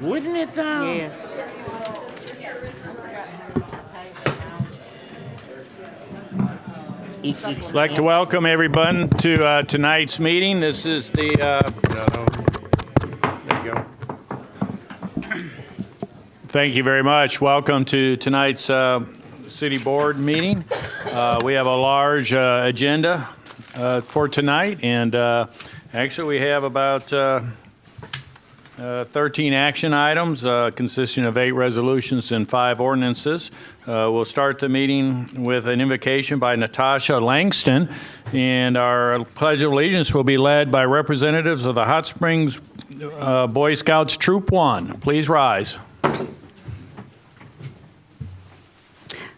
Wouldn't it though? Yes. I'd like to welcome everyone to tonight's meeting. This is the There you go. thank you very much. Welcome to tonight's city board meeting. We have a large agenda for tonight, and actually we have about 13 action items consisting of 8 resolutions and 5 ordinances. We'll start the meeting with an invocation by Natasha Langston, and our Pledge of Allegiance will be led by representatives of the Hot Springs Boy Scouts Troop 1. Please rise.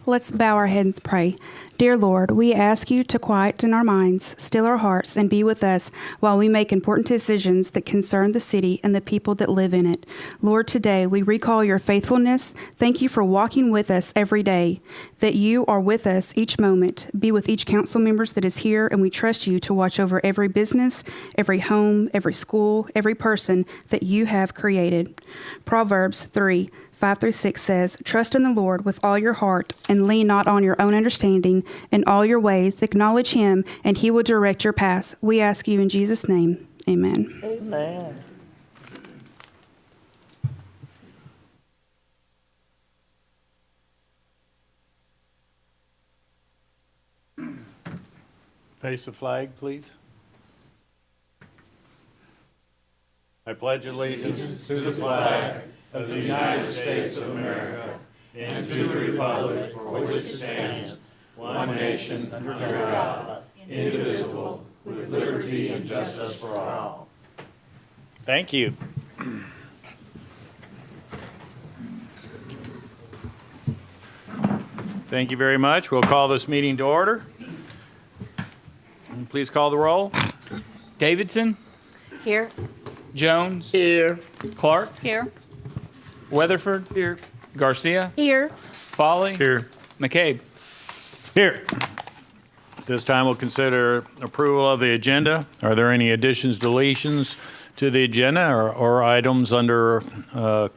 Let's bow our heads and pray. Dear Lord, we ask you to quieten our minds, still our hearts, and be with us while we make important decisions that concern the city and the people that live in it. Lord, today we recall your faithfulness. Thank you for walking with us every day, that you are with us each moment. Be with each council member that is here, and we trust you to watch over every business, every home, every school, every person that you have created. Proverbs 3:5-6 says, "Trust in the Lord with all your heart and lean not on your own understanding. In all your ways acknowledge him, and he will direct your paths." We ask you in Jesus' name. Amen. Amen. Face the flag, please. I pledge allegiance to the flag of the United States of America and to the republic for which it stands, one nation, under God, indivisible, with liberty and justice for all. Thank you. Thank you very much. We'll call this meeting to order. Please call the roll. Davidson, Here. Jones, Here. Clark, Here. Weatherford, here. Garcia, Here. Folly, Here. McCabe. Here. This time we'll consider approval of the agenda. Are there any additions, deletions to the agenda or items under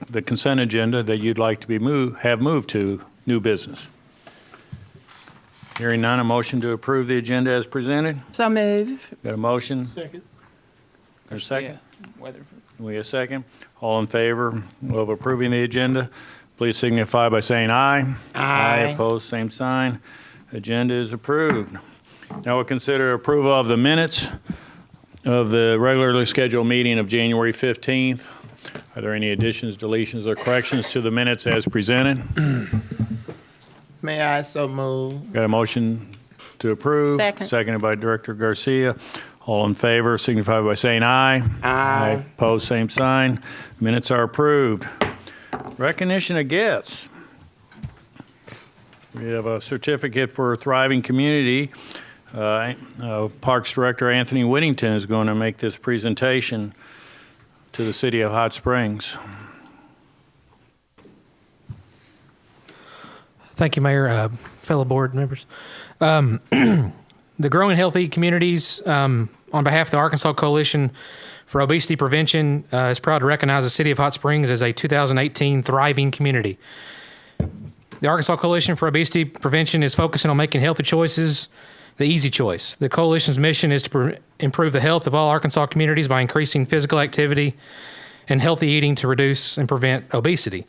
the consent agenda that you'd like to be have moved to new business? Hearing none, a motion to approve the agenda as presented. So move. Got a motion? Second. Or a second? Weatherford. We a second? All in favor of approving the agenda, please signify by saying aye. Aye. Opposed, same sign. Agenda is approved. Now we'll consider approval of the minutes of the regularly scheduled meeting of January 15th. Are there any additions, deletions, or corrections to the minutes as presented? May I so move? Got a motion to approve? Second. Seconded by Director Garcia. All in favor signify by saying aye. Aye. Opposed, same sign. Minutes are approved. Recognition of gifts. We have a certificate for a thriving community. Parks Director Anthony Whittington is going to make this presentation to the city of Hot Springs. Thank you, Mayor, fellow board members. The Growing Healthy Communities, on behalf of the Arkansas Coalition for Obesity Prevention, is proud to recognize the city of Hot Springs as a 2018 Thriving Community. The Arkansas Coalition for Obesity Prevention is focusing on making healthy choices the easy choice. The coalition's mission is to improve the health of all Arkansas communities by increasing physical activity and healthy eating to reduce and prevent obesity.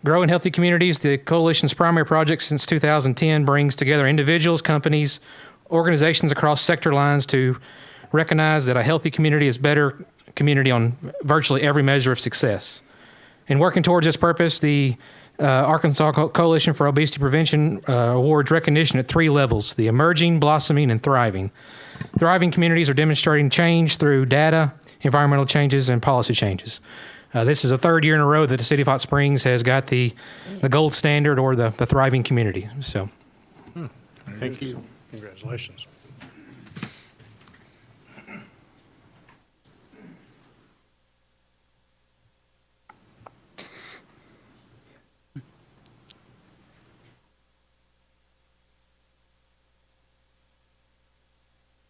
Growing Healthy Communities, the coalition's primary project since 2010, brings together individuals, companies, organizations across sector lines to recognize that a healthy community is a better community on virtually every measure of success. In working towards this purpose, the Arkansas Coalition for Obesity Prevention awards recognition at 3 levels: the emerging, blossoming, and thriving. Thriving communities are demonstrating change through data, environmental changes, and policy changes. This is the 3rd year in a row that the city of Hot Springs has got the gold standard, or the thriving community. So, Thank you. Congratulations.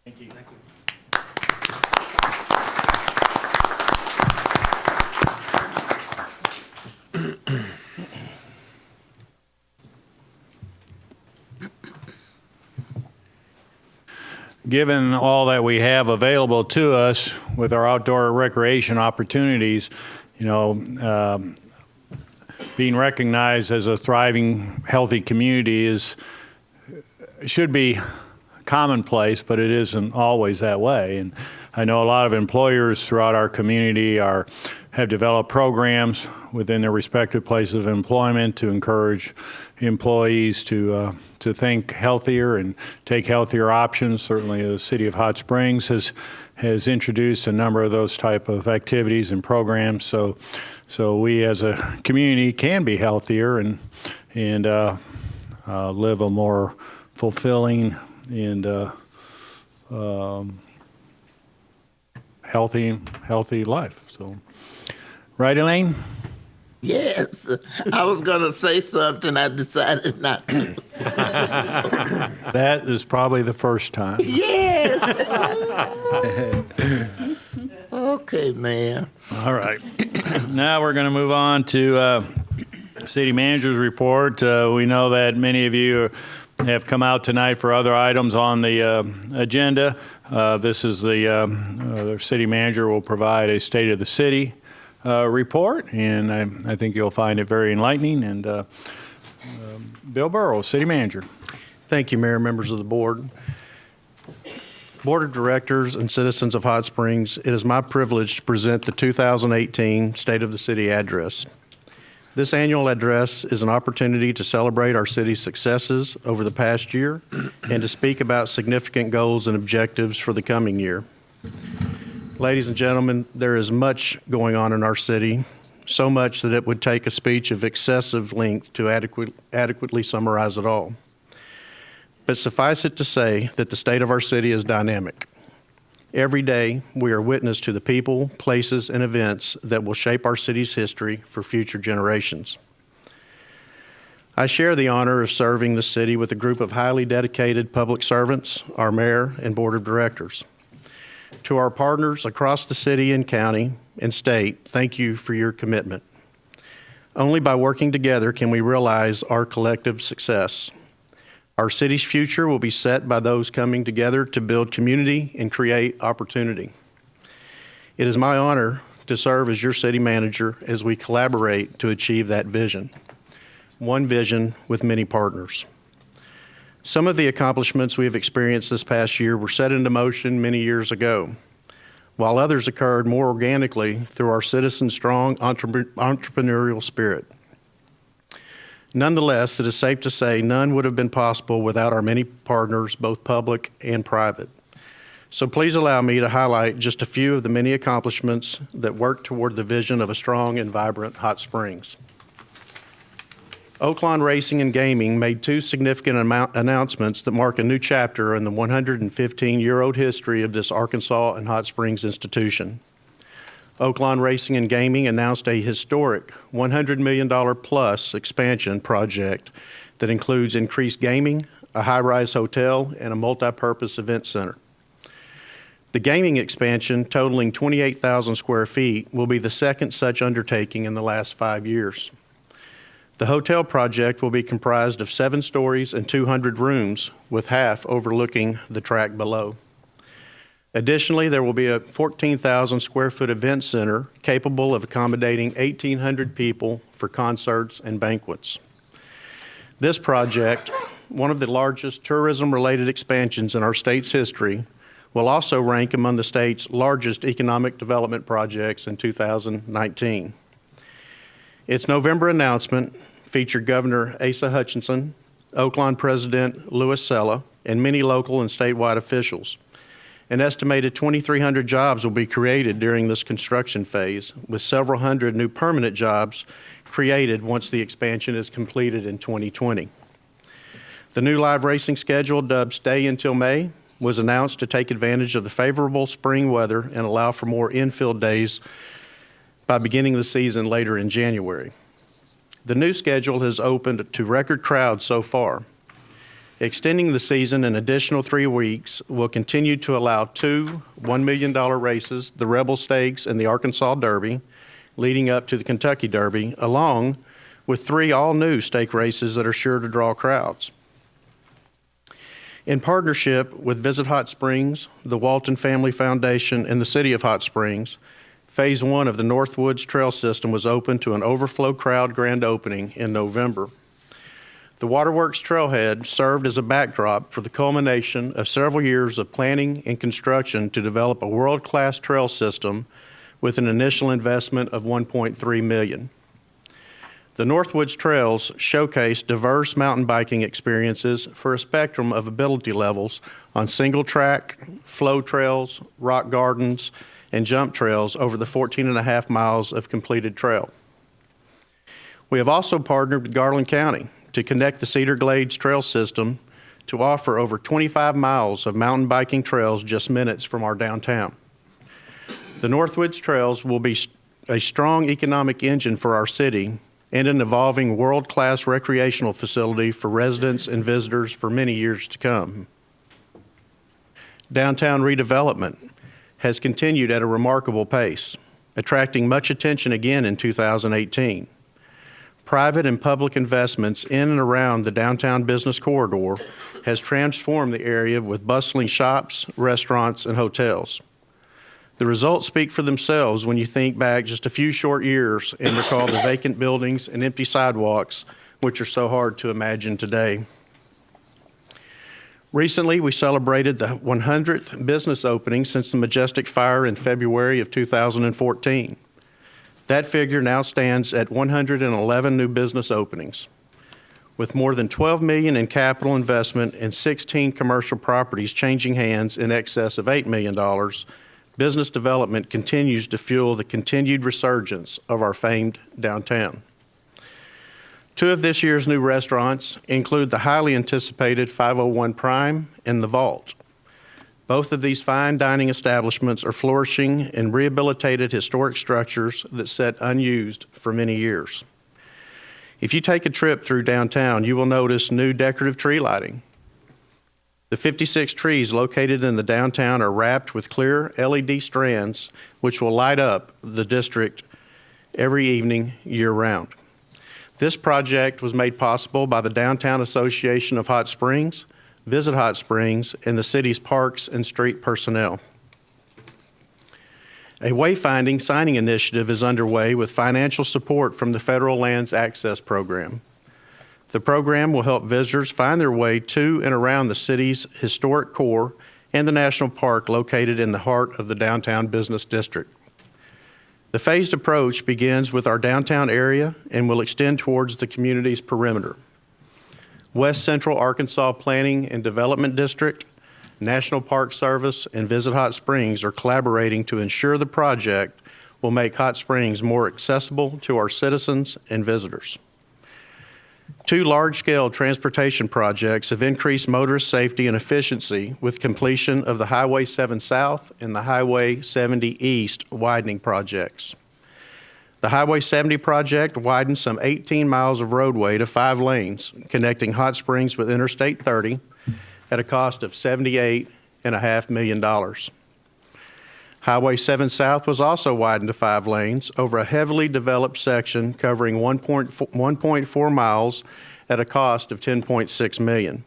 Thank you. given all that we have available to us with our outdoor recreation opportunities, being recognized as a thriving, healthy community should be commonplace, but it isn't always that way. And I know a lot of employers throughout our community have developed programs within their respective places of employment to encourage employees to think healthier and take healthier options. Certainly, the City of Hot Springs has introduced a number of those type of activities and programs. So we as a community can be healthier and live a more fulfilling and healthy life. So, right, Elaine? Yes, I was going to say something. I decided not to. That is probably the first time. Yes. Okay, Mayor. All right. Now we're going to move on to City Manager's report. We know that many of you have come out tonight for other items on the agenda. This is the City Manager will provide a State of the City report, and I think you'll find it very enlightening. And Bill Burrough, City Manager. Thank you, Mayor, members of the board. Board of Directors and citizens of Hot Springs, it is my privilege to present the 2018 State of the City Address. This annual address is an opportunity to celebrate our city's successes over the past year and to speak about significant goals and objectives for the coming year. Ladies and gentlemen, there is much going on in our city, so much that it would take a speech of excessive length to adequately summarize it all. But suffice it to say that the state of our city is dynamic. Every day, we are witness to the people, places, and events that will shape our city's history for future generations. I share the honor of serving the city with a group of highly dedicated public servants, our mayor, and board of directors. To our partners across the city and county and state, thank you for your commitment. Only by working together can we realize our collective success. Our city's future will be set by those coming together to build community and create opportunity. It is my honor to serve as your city manager as we collaborate to achieve that vision. One vision with many partners. Some of the accomplishments we have experienced this past year were set into motion many years ago, while others occurred more organically through our citizens' strong entrepreneurial spirit. Nonetheless, it is safe to say none would have been possible without our many partners, both public and private. So please allow me to highlight just a few of the many accomplishments that work toward the vision of a strong and vibrant Hot Springs. Oaklawn Racing and Gaming made two significant announcements that mark a new chapter in the 115-year-old history of this Arkansas and Hot Springs institution. Oaklawn Racing and Gaming announced a historic $100 million plus expansion project that includes increased gaming, a high-rise hotel, and a multi-purpose event center. The gaming expansion, totaling 28,000 square feet, will be the second such undertaking in the last 5 years. The hotel project will be comprised of 7 stories and 200 rooms, with half overlooking the track below. Additionally, there will be a 14,000 square foot event center capable of accommodating 1,800 people for concerts and banquets. This project, one of the largest tourism-related expansions in our state's history, will also rank among the state's largest economic development projects in 2019. Its November announcement featured Governor Asa Hutchinson, Oaklawn President Louis Sella, and many local and statewide officials. An estimated 2,300 jobs will be created during this construction phase, with several hundred new permanent jobs created once the expansion is completed in 2020. The new live racing schedule, dubbed Stay Until May, was announced to take advantage of the favorable spring weather and allow for more infield days by beginning the season later in January. The new schedule has opened to record crowds so far. Extending the season an additional 3 weeks will continue to allow 2 $1 million races, the Rebel Stakes and the Arkansas Derby, leading up to the Kentucky Derby, along with 3 all-new stake races that are sure to draw crowds. In partnership with Visit Hot Springs, the Walton Family Foundation, and the City of Hot Springs, Phase 1 of the Northwoods Trail System was opened to an overflow crowd grand opening in November. The Waterworks Trailhead served as a backdrop for the culmination of several years of planning and construction to develop a world-class trail system with an initial investment of $1.3 million. The Northwoods Trails showcase diverse mountain biking experiences for a spectrum of ability levels on single track, flow trails, rock gardens, and jump trails over the 14.5 miles of completed trail. We have also partnered with Garland County to connect the Cedar Glades Trail System to offer over 25 miles of mountain biking trails just minutes from our downtown. The Northwoods Trails will be a strong economic engine for our city and an evolving world-class recreational facility for residents and visitors for many years to come. Downtown redevelopment has continued at a remarkable pace, attracting much attention again in 2018. Private and public investments in and around the downtown business corridor has transformed the area with bustling shops, restaurants, and hotels. The results speak for themselves when you think back just a few short years and recall the vacant buildings and empty sidewalks, which are so hard to imagine today. Recently, we celebrated the 100th business opening since the Majestic Fire in February of 2014. That figure now stands at 111 new business openings. With more than $12 million in capital investment and 16 commercial properties changing hands in excess of $8 million, business development continues to fuel the continued resurgence of our famed downtown. Two of this year's new restaurants include the highly anticipated 501 Prime and The Vault. Both of these fine dining establishments are flourishing in rehabilitated historic structures that sat unused for many years. If you take a trip through downtown, you will notice new decorative tree lighting. The 56 trees located in the downtown are wrapped with clear LED strands, which will light up the district every evening year-round. This project was made possible by the Downtown Association of Hot Springs, Visit Hot Springs, and the city's parks and street personnel. A wayfinding signing initiative is underway with financial support from the Federal Lands Access Program. The program will help visitors find their way to and around the city's historic core and the national park located in the heart of the downtown business district. The phased approach begins with our downtown area and will extend towards the community's perimeter. West Central Arkansas Planning and Development District, National Park Service, and Visit Hot Springs are collaborating to ensure the project will make Hot Springs more accessible to our citizens and visitors. Two large-scale transportation projects have increased motorist safety and efficiency with completion of the Highway 7 South and the Highway 70 East widening projects. The Highway 70 project widens some 18 miles of roadway to 5 lanes, connecting Hot Springs with Interstate 30 at a cost of $78.5 million. Highway 7 South was also widened to 5 lanes over a heavily developed section covering 1.4 miles at a cost of $10.6 million.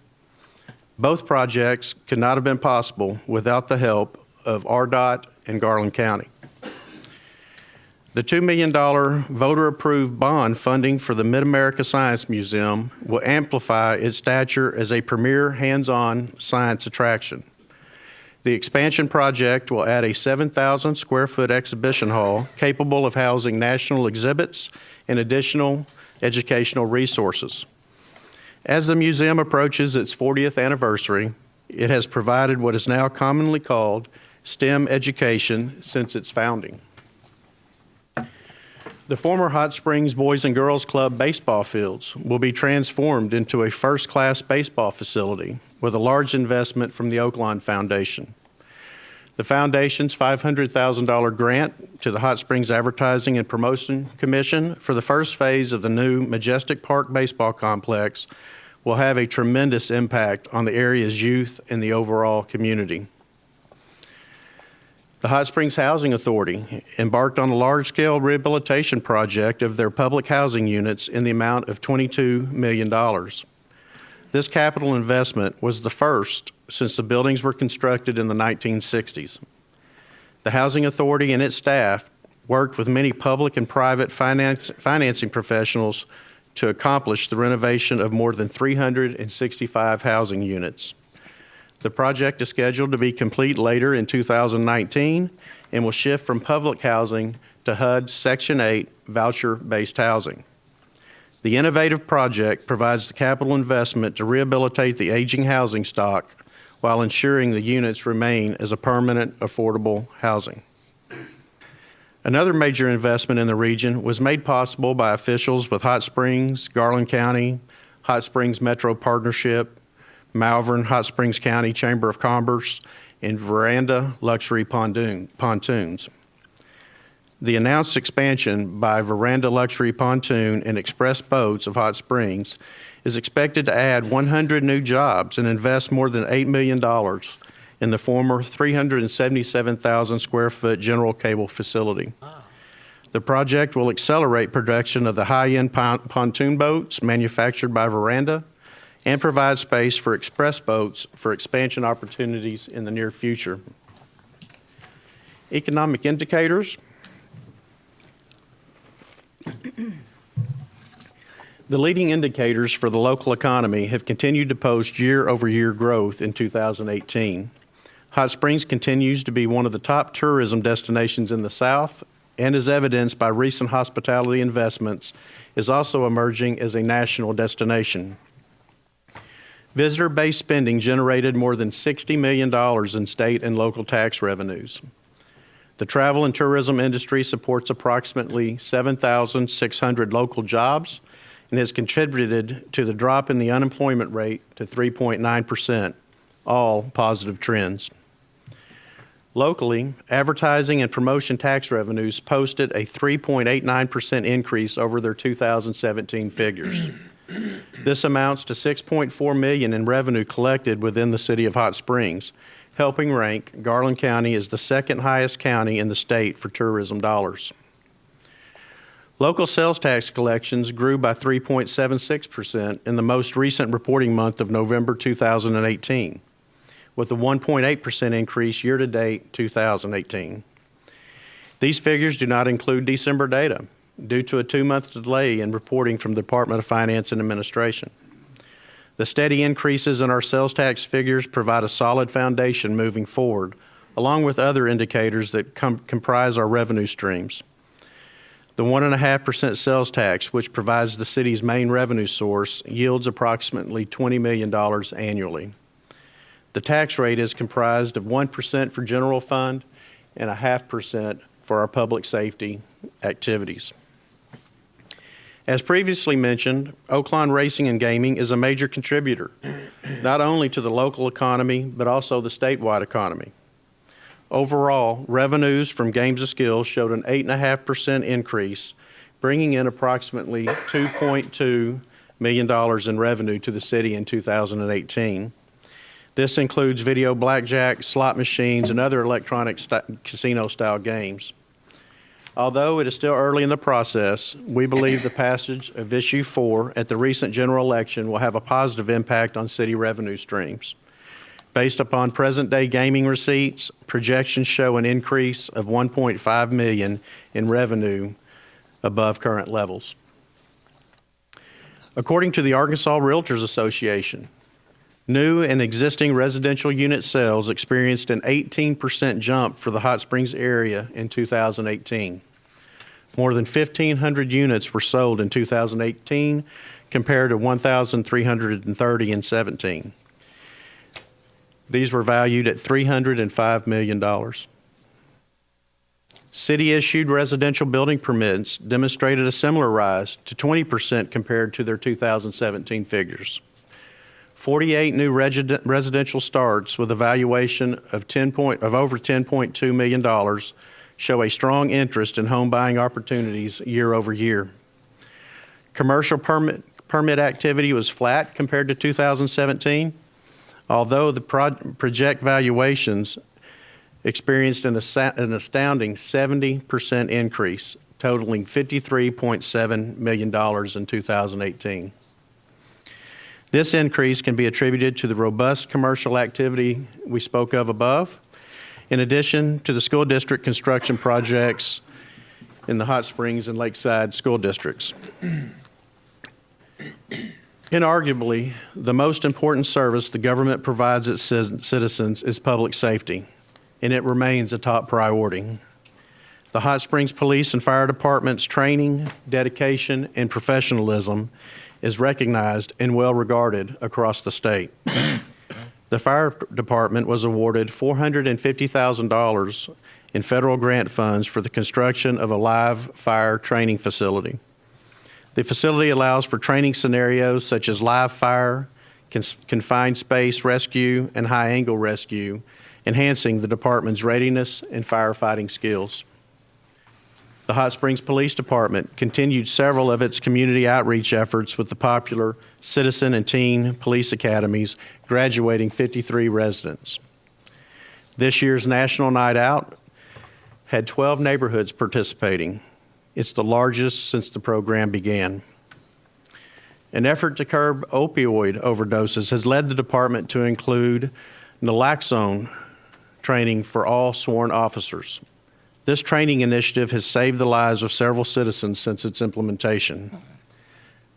Both projects could not have been possible without the help of RDOT and Garland County. The $2 million voter-approved bond funding for the Mid-America Science Museum will amplify its stature as a premier hands-on science attraction. The expansion project will add a 7,000 square foot exhibition hall capable of housing national exhibits and additional educational resources. As the museum approaches its 40th anniversary, it has provided what is now commonly called STEM education since its founding. The former Hot Springs Boys and Girls Club baseball fields will be transformed into a first-class baseball facility with a large investment from the Oaklawn Foundation. The Foundation's $500,000 grant to the Hot Springs Advertising and Promotion Commission for the first phase of the new Majestic Park Baseball Complex will have a tremendous impact on the area's youth and the overall community. The Hot Springs Housing Authority embarked on a large-scale rehabilitation project of their public housing units in the amount of $22 million. This capital investment was the first since the buildings were constructed in the 1960s. The Housing Authority and its staff worked with many public and private financing professionals to accomplish the renovation of more than 365 housing units. The project is scheduled to be complete later in 2019 and will shift from public housing to HUD's Section 8 voucher-based housing. The innovative project provides the capital investment to rehabilitate the aging housing stock while ensuring the units remain as a permanent, affordable housing. Another major investment in the region was made possible by officials with Hot Springs, Garland County, Hot Springs Metro Partnership, Malvern, Hot Springs County Chamber of Commerce, and Veranda Luxury Pontoons. The announced expansion by Veranda Luxury Pontoon and Express Boats of Hot Springs is expected to add 100 new jobs and invest more than $8 million in the former 377,000 square foot general cable facility. The project will accelerate production of the high-end pontoon boats manufactured by Veranda and provide space for express boats for expansion opportunities in the near future. Economic indicators. The leading indicators for the local economy have continued to post year-over-year growth in 2018. Hot Springs continues to be one of the top tourism destinations in the South, and as evidenced by recent hospitality investments, is also emerging as a national destination. Visitor-based spending generated more than $60 million in state and local tax revenues. The travel and tourism industry supports approximately 7,600 local jobs and has contributed to the drop in the unemployment rate to 3.9%, all positive trends. Locally, advertising and promotion tax revenues posted a 3.89% increase over their 2017 figures. This amounts to $6.4 million in revenue collected within the city of Hot Springs, helping rank Garland County as the second highest county in the state for tourism dollars. Local sales tax collections grew by 3.76% in the most recent reporting month of November 2018, with a 1.8% increase year-to-date 2018. These figures do not include December data due to a 2-month delay in reporting from the Department of Finance and Administration. The steady increases in our sales tax figures provide a solid foundation moving forward, along with other indicators that comprise our revenue streams. The 1.5% sales tax, which provides the city's main revenue source, yields approximately $20 million annually. The tax rate is comprised of 1% for general fund and 0.5% for our public safety activities. As previously mentioned, Oaklawn Racing and Gaming is a major contributor, not only to the local economy, but also the statewide economy. Overall, revenues from games of skill showed an 8.5% increase, bringing in approximately $2.2 million in revenue to the city in 2018. This includes video blackjack, slot machines, and other electronic casino-style games. Although it is still early in the process, we believe the passage of Issue 4 at the recent general election will have a positive impact on city revenue streams. Based upon present-day gaming receipts, projections show an increase of $1.5 million in revenue above current levels. According to the Arkansas Realtors Association, new and existing residential unit sales experienced an 18% jump for the Hot Springs area in 2018. More than 1,500 units were sold in 2018 compared to 1,330 in 17. These were valued at $305 million. City-issued residential building permits demonstrated a similar rise to 20% compared to their 2017 figures. 48 new residential starts with a valuation of over $10.2 million show a strong interest in home buying opportunities year over year. Commercial permit activity was flat compared to 2017, although the project valuations experienced an astounding 70% increase, totaling $53.7 million in 2018. This increase can be attributed to the robust commercial activity we spoke of above, in addition to the school district construction projects in the Hot Springs and Lakeside school districts. Inarguably, the most important service the government provides its citizens is public safety, and it remains a top priority. The Hot Springs Police and Fire Department's training, dedication, and professionalism is recognized and well regarded across the state. The Fire Department was awarded $450,000 in federal grant funds for the construction of a live fire training facility. The facility allows for training scenarios such as live fire, confined space rescue, and high-angle rescue, enhancing the department's readiness and firefighting skills. The Hot Springs Police Department continued several of its community outreach efforts with the popular Citizen and Teen Police Academies, graduating 53 residents. This year's National Night Out had 12 neighborhoods participating. It's the largest since the program began. An effort to curb opioid overdoses has led the department to include naloxone training for all sworn officers. This training initiative has saved the lives of several citizens since its implementation.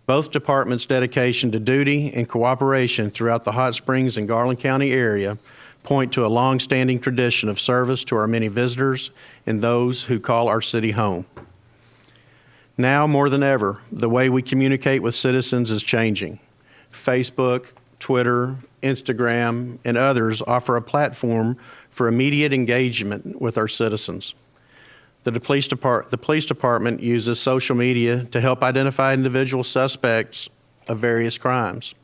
Both departments' dedication to duty and cooperation throughout the Hot Springs and Garland County area point to a long-standing tradition of service to our many visitors and those who call our city home. Now more than ever, the way we communicate with citizens is changing. Facebook, Twitter, Instagram, and others offer a platform for immediate engagement with our citizens. The police department uses social media to help identify individual suspects of various crimes.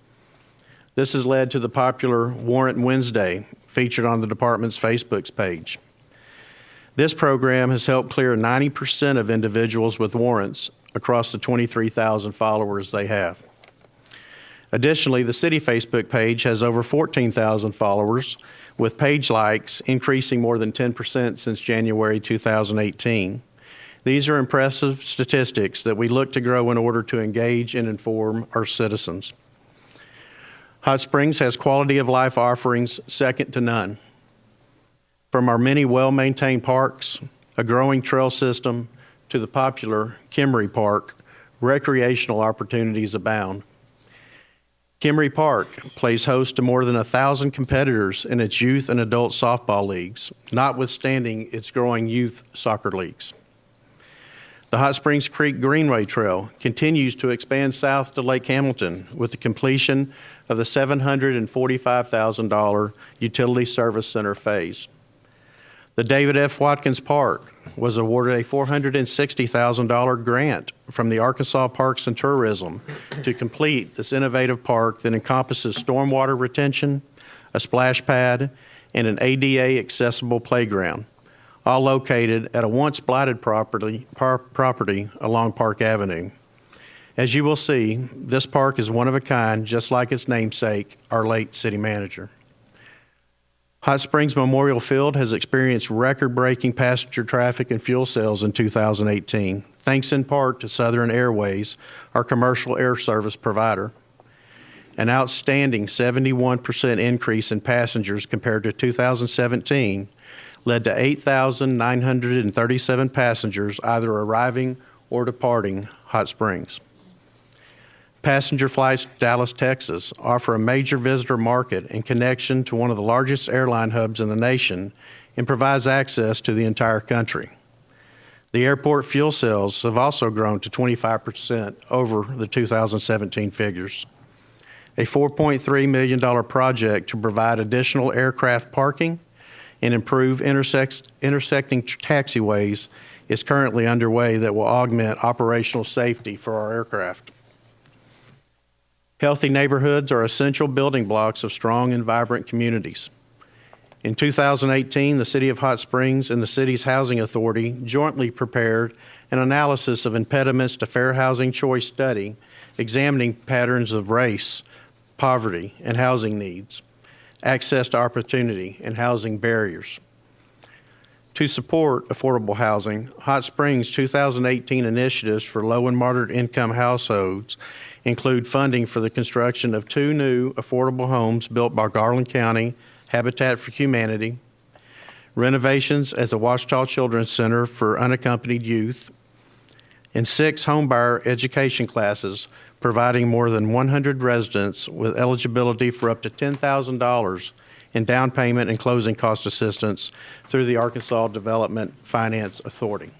This has led to the popular Warrant Wednesday featured on the department's Facebook page. This program has helped clear 90% of individuals with warrants across the 23,000 followers they have. Additionally, the city Facebook page has over 14,000 followers, with page likes increasing more than 10% since January 2018. These are impressive statistics that we look to grow in order to engage and inform our citizens. Hot Springs has quality of life offerings second to none. From our many well-maintained parks, a growing trail system, to the popular Kimmery Park, recreational opportunities abound. Kimmery Park plays host to more than 1,000 competitors in its youth and adult softball leagues, notwithstanding its growing youth soccer leagues. The Hot Springs Creek Greenway Trail continues to expand south to Lake Hamilton with the completion of the $745,000 Utility Service Center phase. The David F. Watkins Park was awarded a $460,000 grant from the Arkansas Parks and Tourism to complete this innovative park that encompasses stormwater retention, a splash pad, and an ADA accessible playground, all located at a once blighted property along Park Avenue. As you will see, this park is one of a kind, just like its namesake, our late city manager. Hot Springs Memorial Field has experienced record-breaking passenger traffic and fuel sales in 2018, thanks in part to Southern Airways, our commercial air service provider. An outstanding 71% increase in passengers compared to 2017 led to 8,937 passengers either arriving or departing Hot Springs. Passenger flights to Dallas, Texas offer a major visitor market and connection to one of the largest airline hubs in the nation and provides access to the entire country. The airport fuel sales have also grown to 25% over the 2017 figures. A $4.3 million project to provide additional aircraft parking and improve intersecting taxiways is currently underway that will augment operational safety for our aircraft. Healthy neighborhoods are essential building blocks of strong and vibrant communities. In 2018, the City of Hot Springs and the city's Housing Authority jointly prepared an analysis of impediments to fair housing choice study, examining patterns of race, poverty, and housing needs, access to opportunity, and housing barriers. To support affordable housing, Hot Springs' 2018 initiatives for low and moderate income households include funding for the construction of 2 new affordable homes built by Garland County Habitat for Humanity, renovations at the Ouachita Children's Center for unaccompanied youth, and 6 homebuyer education classes, providing more than 100 residents with eligibility for up to $10,000 in down payment and closing cost assistance through the Arkansas Development Finance Authority.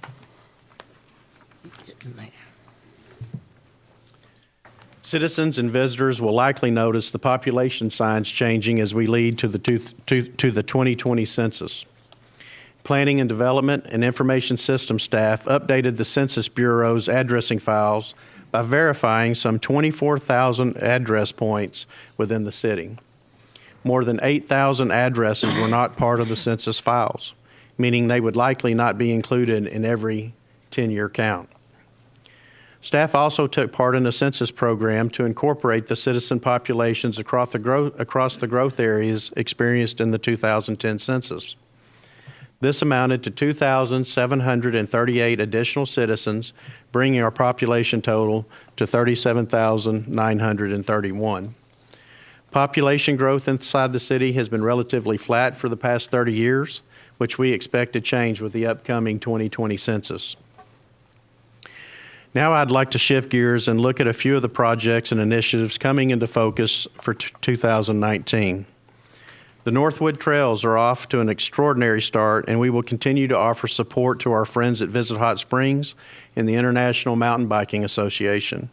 Citizens and visitors will likely notice the population signs changing as we lead to the 2020 census. Planning and Development and Information System staff updated the Census Bureau's addressing files by verifying some 24,000 address points within the city. More than 8,000 addresses were not part of the census files, meaning they would likely not be included in every 10-year count. Staff also took part in a census program to incorporate the citizen populations across the growth areas experienced in the 2010 census. This amounted to 2,738 additional citizens, bringing our population total to 37,931. Population growth inside the city has been relatively flat for the past 30 years, which we expect to change with the upcoming 2020 census. Now I'd like to shift gears and look at a few of the projects and initiatives coming into focus for 2019. The Northwood Trails are off to an extraordinary start, and we will continue to offer support to our friends at Visit Hot Springs and the International Mountain Biking Association.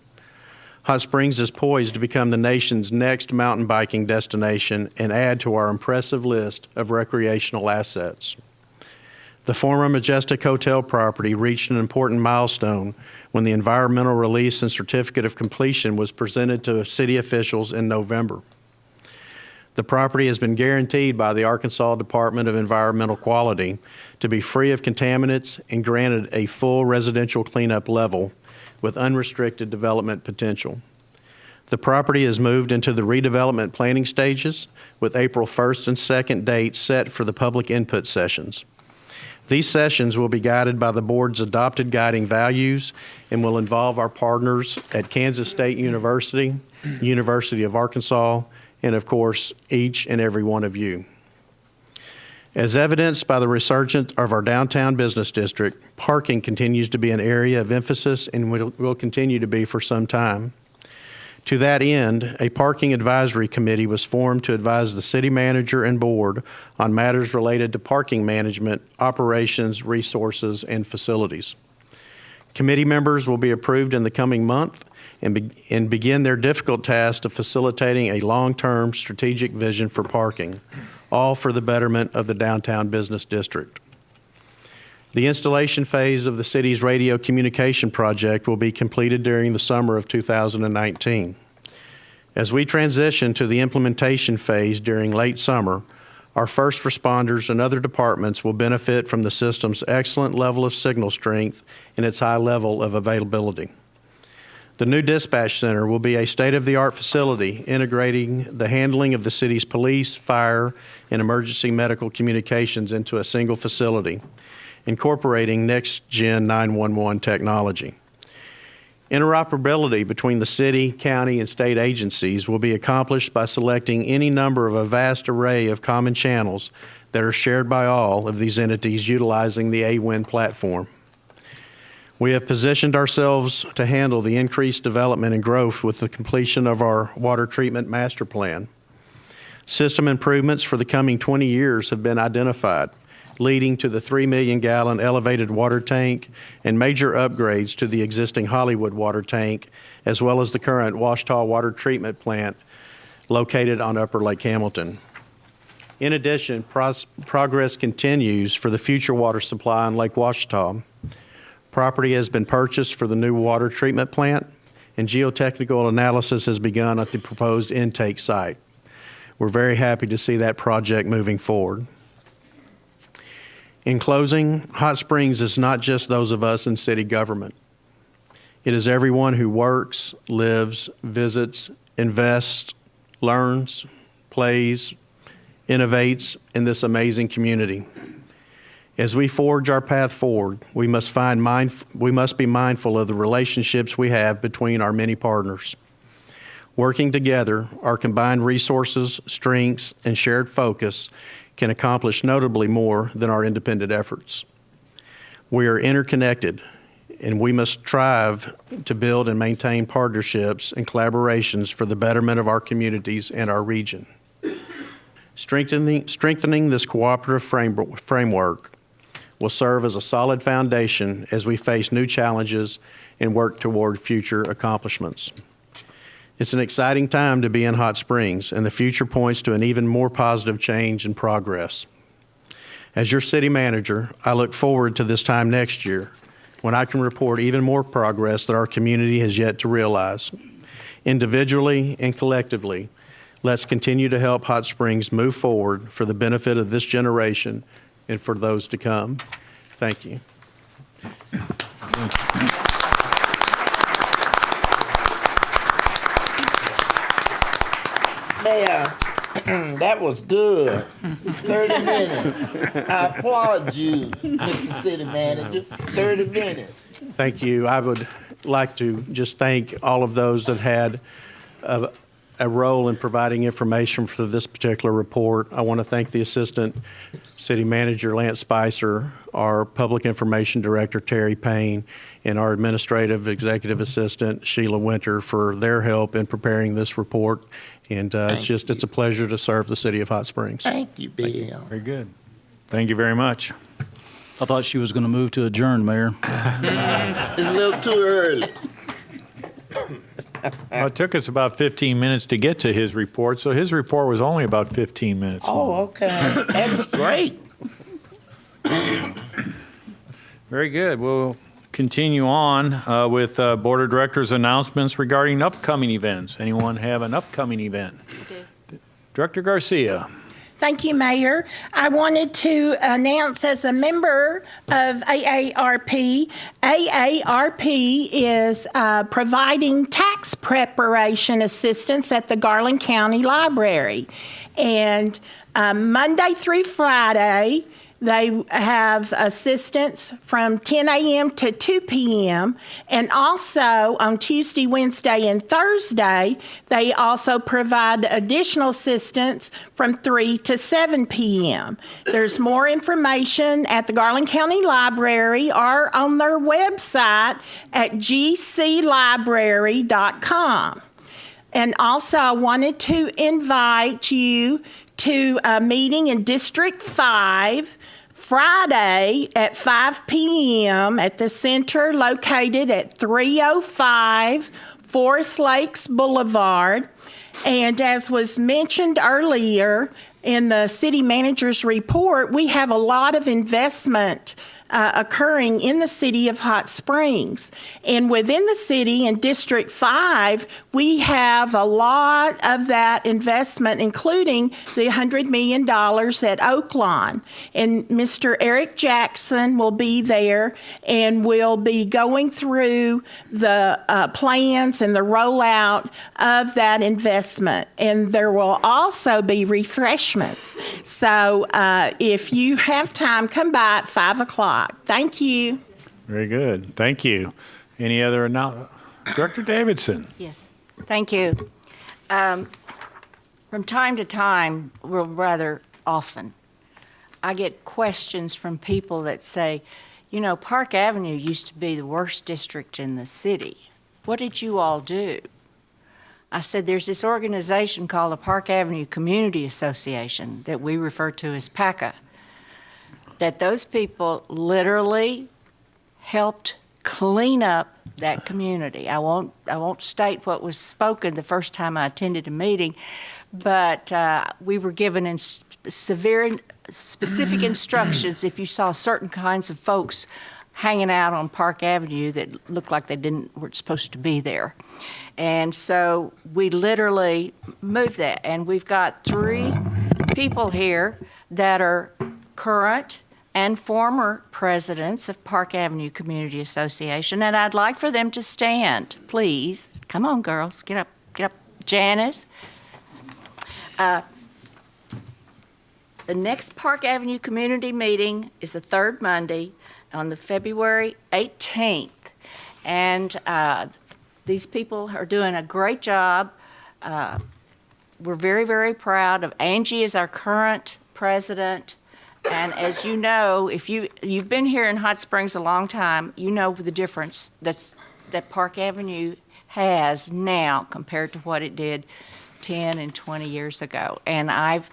Hot Springs is poised to become the nation's next mountain biking destination and add to our impressive list of recreational assets. The former Majestic Hotel property reached an important milestone when the environmental release and certificate of completion was presented to city officials in November. The property has been guaranteed by the Arkansas Department of Environmental Quality to be free of contaminants and granted a full residential cleanup level with unrestricted development potential. The property is moved into the redevelopment planning stages with April 1st and 2nd dates set for the public input sessions. These sessions will be guided by the board's adopted guiding values and will involve our partners at Kansas State University, University of Arkansas, and of course, each and every one of you. As evidenced by the resurgence of our downtown business district, parking continues to be an area of emphasis and will continue to be for some time. To that end, a parking advisory committee was formed to advise the city manager and board on matters related to parking management, operations, resources, and facilities. Committee members will be approved in the coming month and begin their difficult task of facilitating a long-term strategic vision for parking, all for the betterment of the downtown business district. The installation phase of the city's radio communication project will be completed during the summer of 2019. As we transition to the implementation phase during late summer, our first responders and other departments will benefit from the system's excellent level of signal strength and its high level of availability. The new dispatch center will be a state-of-the-art facility integrating the handling of the city's police, fire, and emergency medical communications into a single facility, incorporating next-gen 911 technology. Interoperability between the city, county, and state agencies will be accomplished by selecting any number of a vast array of common channels that are shared by all of these entities utilizing the AWIN platform. We have positioned ourselves to handle the increased development and growth with the completion of our water treatment master plan. System improvements for the coming 20 years have been identified, leading to the 3 million gallon elevated water tank and major upgrades to the existing Hollywood water tank, as well as the current Ouachita water treatment plant located on Upper Lake Hamilton. In addition, progress continues for the future water supply on Lake Ouachita. Property has been purchased for the new water treatment plant, and geotechnical analysis has begun at the proposed intake site. We're very happy to see that project moving forward. In closing, Hot Springs is not just those of us in city government. It is everyone who works, lives, visits, invests, learns, plays, innovates in this amazing community. As we forge our path forward, we must be mindful of the relationships we have between our many partners. Working together, our combined resources, strengths, and shared focus can accomplish notably more than our independent efforts. We are interconnected, and we must strive to build and maintain partnerships and collaborations for the betterment of our communities and our region. Strengthening this cooperative framework will serve as a solid foundation as we face new challenges and work toward future accomplishments. It's an exciting time to be in Hot Springs, and the future points to an even more positive change and progress. As your city manager, I look forward to this time next year when I can report even more progress that our community has yet to realize. Individually and collectively, let's continue to help Hot Springs move forward for the benefit of this generation and for those to come. Thank you. Mayor, that was good. 30 minutes. I applaud you, Mr. City Manager. 30 minutes. Thank you. I would like to just thank all of those that had a role in providing information for this particular report. I want to thank the Assistant City Manager, Lance Spicer, our Public Information Director, Terry Payne, and our Administrative Executive Assistant, Sheila Winter, for their help in preparing this report. And it's a pleasure to serve the city of Hot Springs. Thank you, Bill. Very good. Thank you very much. I thought she was going to move to adjourn, Mayor. It's a little too early. Well, it took us about 15 minutes to get to his report, so his report was only about 15 minutes long. Oh, okay. That was great. Very good. We'll continue on with Board of Directors announcements regarding upcoming events. Anyone have an upcoming event? Director Garcia. Thank you, Mayor. I wanted to announce as a member of AARP, AARP is providing tax preparation assistance at the Garland County Library. And Monday through Friday, they have assistance from 10 a.m. to 2 p.m. And also on Tuesday, Wednesday, and Thursday, they also provide additional assistance from 3 to 7 p.m. There's more information at the Garland County Library or on their website at gclibrary.com. And also, I wanted to invite you to a meeting in District 5 Friday at 5 p.m. at the center located at 305 Forest Lakes Boulevard. And as was mentioned earlier in the city manager's report, we have a lot of investment occurring in the city of Hot Springs. And within the city in District 5, we have a lot of that investment, including the $100 million at Oaklawn. And Mr. Eric Jackson will be there and will be going through the plans and the rollout of that investment. And there will also be refreshments. So if you have time, come by at 5 o'clock. Thank you. Very good. Thank you. Any other announcements? Director Davidson. Yes, thank you. From time to time, well, rather often, I get questions from people that say, you know, Park Avenue used to be the worst district in the city. What did you all do? I said, there's this organization called the Park Avenue Community Association that we refer to as PACA, that those people literally helped clean up that community. I won't state what was spoken the first time I attended a meeting, but we were given specific instructions if you saw certain kinds of folks hanging out on Park Avenue that looked like they weren't supposed to be there. And so we literally moved that, and we've got 3 people here that are current and former presidents of Park Avenue Community Association, and I'd like for them to stand, please. Come on, girls, get up. Janice. The next Park Avenue community meeting is the third Monday on the February 18th. And these people are doing a great job. We're very, very proud of Angie as our current president. And as you know, if you've been here in Hot Springs a long time, you know the difference that Park Avenue has now compared to what it did 10 and 20 years ago. And I've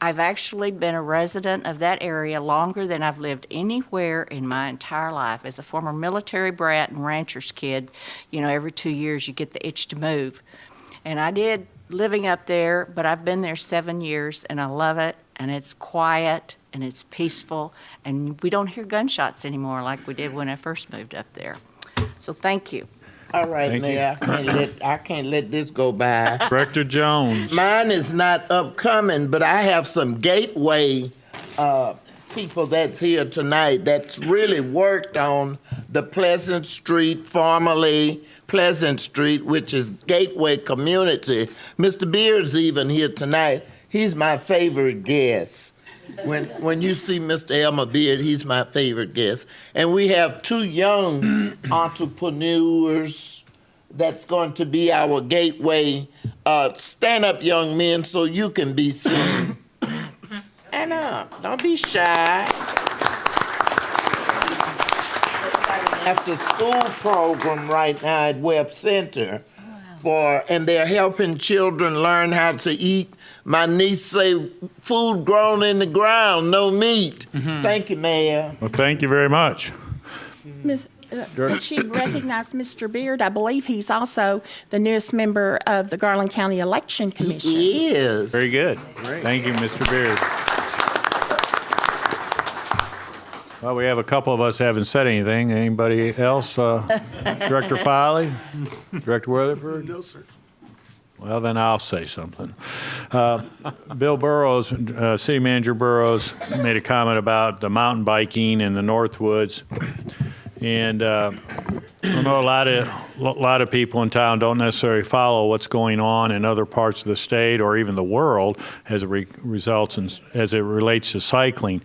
actually been a resident of that area longer than I've lived anywhere in my entire life. As a former military brat and rancher's kid, you know, every 2 years you get the itch to move. And I did living up there, but I've been there 7 years, and I love it, and it's quiet, and it's peaceful, and we don't hear gunshots anymore like we did when I first moved up there. So thank you. All right, Mayor, I can't let this go by. Director Jones. Mine is not upcoming, but I have some Gateway people that's here tonight that's really worked on the Pleasant Street, formerly Pleasant Street, which is Gateway Community. Mr. Beard's even here tonight. He's my favorite guest. When you see Mr. Elmer Beard, he's my favorite guest. And we have 2 young entrepreneurs that's going to be our Gateway. Stand up, young men, so you can be seen. Stand up. Don't be shy. After school program right now at Webb Center and they're helping children learn how to eat. My niece say food grown in the ground, no meat. Thank you, Mayor. Well, thank you very much. Since you recognize Mr. Beard, I believe he's also the newest member of the Garland County Election Commission. He is. Very good. Thank you, Mr. Beard. Well, we have a couple of us haven't said anything. Anybody else? Director Filey? Director Weatherford? No, sir. Well, then I'll say something. Bill Burrough, City Manager Burrough, made a comment about the mountain biking in the Northwoods. And I know a lot of people in town don't necessarily follow what's going on in other parts of the state or even the world as it as it relates to cycling.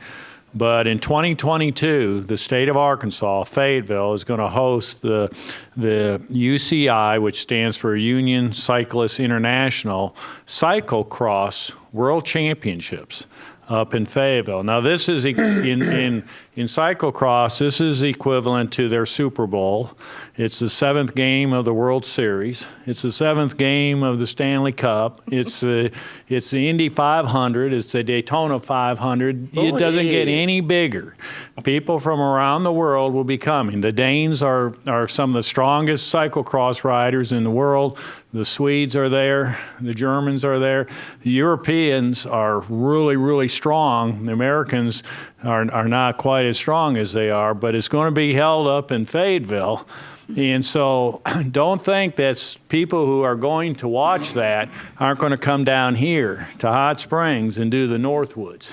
But in 2022, the state of Arkansas, Fayetteville, is going to host the UCI, which stands for Union Cyclists International, Cyclocross World Championships up in Fayetteville. Now, this is in cyclocross, this is equivalent to their Super Bowl. It's the 7th game of the World Series. It's the 7th game of the Stanley Cup. It's the Indy 500. It's the Daytona 500. It doesn't get any bigger. People from around the world will be coming. The Danes are some of the strongest cyclocross riders in the world. The Swedes are there. The Germans are there. The Europeans are really, really strong. The Americans are not quite as strong as they are, but it's going to be held up in Fayetteville. And so don't think that people who are going to watch that aren't going to come down here to Hot Springs and do the Northwoods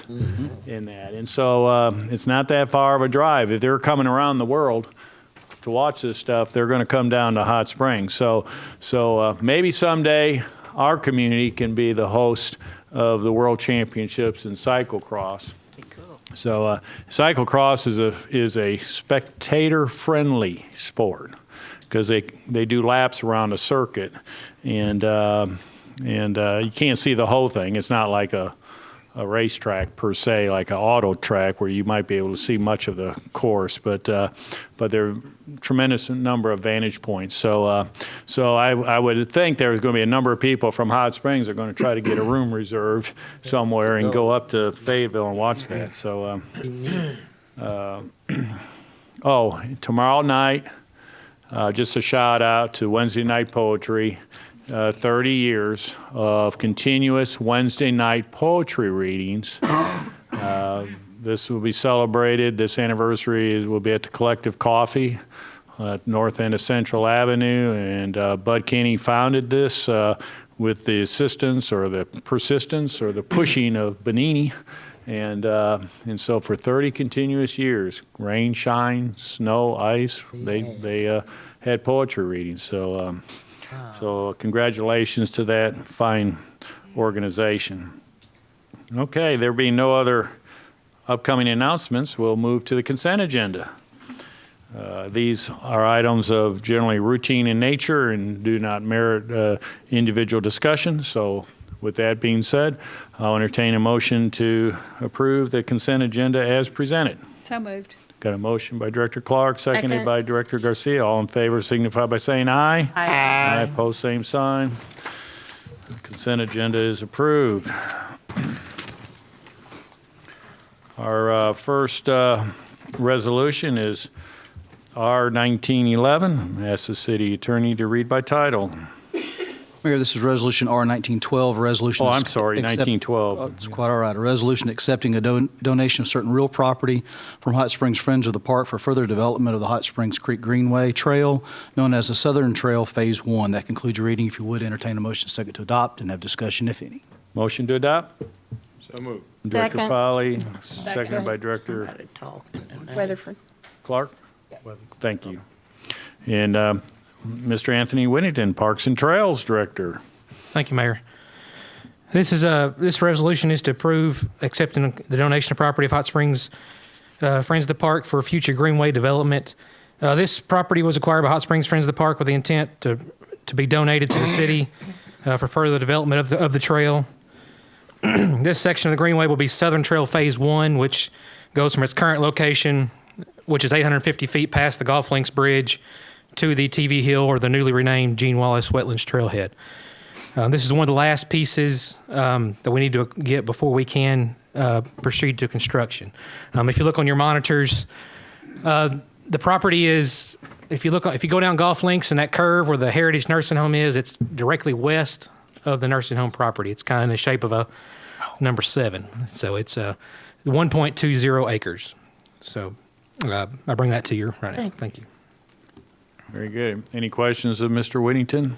in that. And so it's not that far of a drive. If they're coming around the world to watch this stuff, they're going to come down to Hot Springs. So maybe someday our community can be the host of the World Championships in cyclocross. So cyclocross is a spectator-friendly sport because they do laps around a circuit, and you can't see the whole thing. It's not like a racetrack per se, like an auto track where you might be able to see much of the course, but there are a tremendous number of vantage points. So I would think there's going to be a number of people from Hot Springs that are going to try to get a room reserved somewhere and go up to Fayetteville and watch that. So, tomorrow night, just a shout out to Wednesday Night Poetry. 30 years of continuous Wednesday night poetry readings. This will be celebrated. This anniversary will be at the Collective Coffee at north end of Central Avenue. And Bud Kenny founded this with the assistance or the persistence or the pushing of Benini. And so for 30 continuous years, rain, shine, snow, ice, they had poetry readings. So congratulations to that fine organization. Okay, there being no other upcoming announcements, we'll move to the consent agenda. These are items of generally routine in nature and do not merit individual discussion. So with that being said, I'll entertain a motion to approve the consent agenda as presented. So moved. Got a motion by Director Clark, seconded Second. by Director Garcia. All in favor signify by saying aye. Aye. Opposed, same sign. The consent agenda is approved. Our first resolution is R 1911. Ask the city attorney to read by title. Mayor, this is Resolution R 1912, a resolution. Oh, I'm sorry, accept- 1912. Oh, it's quite all right. A resolution accepting a donation of certain real property from Hot Springs Friends of the Park for further development of the Hot Springs Creek Greenway Trail, known as the Southern Trail Phase 1. That concludes your reading. If you would, entertain a motion second to adopt and have discussion, if any. Motion to adopt? So moved. Director Second. Foley, seconded by Director Weatherford. Clark? Thank you. And Mr. Anthony Whittington, Parks and Trails Director. Thank you, Mayor. This resolution is to approve accepting the donation of property of Hot Springs Friends of the Park for future greenway development. This property was acquired by Hot Springs Friends of the Park with the intent to be donated to the city for further development of the trail. This section of the greenway will be Southern Trail Phase 1, which goes from its current location, which is 850 feet past the Golf Links Bridge, to the TV Hill or the newly renamed Gene Wallace Wetlands Trailhead. This is one of the last pieces that we need to get before we can proceed to construction. If you look on your monitors, the property is, if you go down Golf Links and that curve where the Heritage Nursing Home is, it's directly west of the nursing home property. It's kind of in the shape of a number 7. So it's 1.20 acres. So I bring that to you right now. Thank you. Very good. Any questions of Mr. Whittington?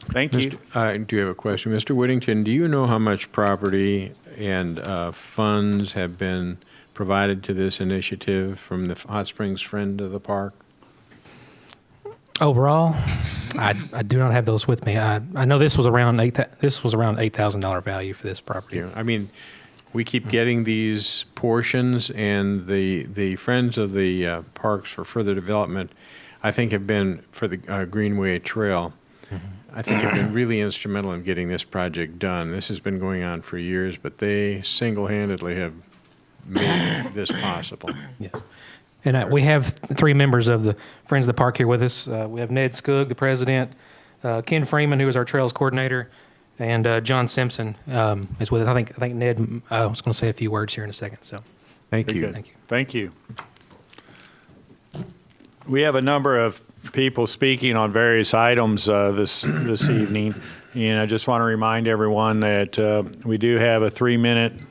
Thank you. I do have a question. Mr. Whittington, do you know how much property and funds have been provided to this initiative from the Hot Springs Friend of the Park? Overall, I do not have those with me. I know this was around $8,000 value for this property. Yeah, I mean, we keep getting these portions, and the Friends of the Parks for further development, I think, have been for the Greenway Trail. I think have been really instrumental in getting this project done. This has been going on for years, but they single-handedly have made this possible. Yes. And we have 3 members of the Friends of the Park here with us. We have Ned Skugg, the president, Ken Freeman, who is our trails coordinator, and John Simpson is with us. I think Ned was going to say a few words here in a second. So, Thank you. Thank you. Thank you. We have a number of people speaking on various items this evening, and I just want to remind everyone that we do have a 3-minute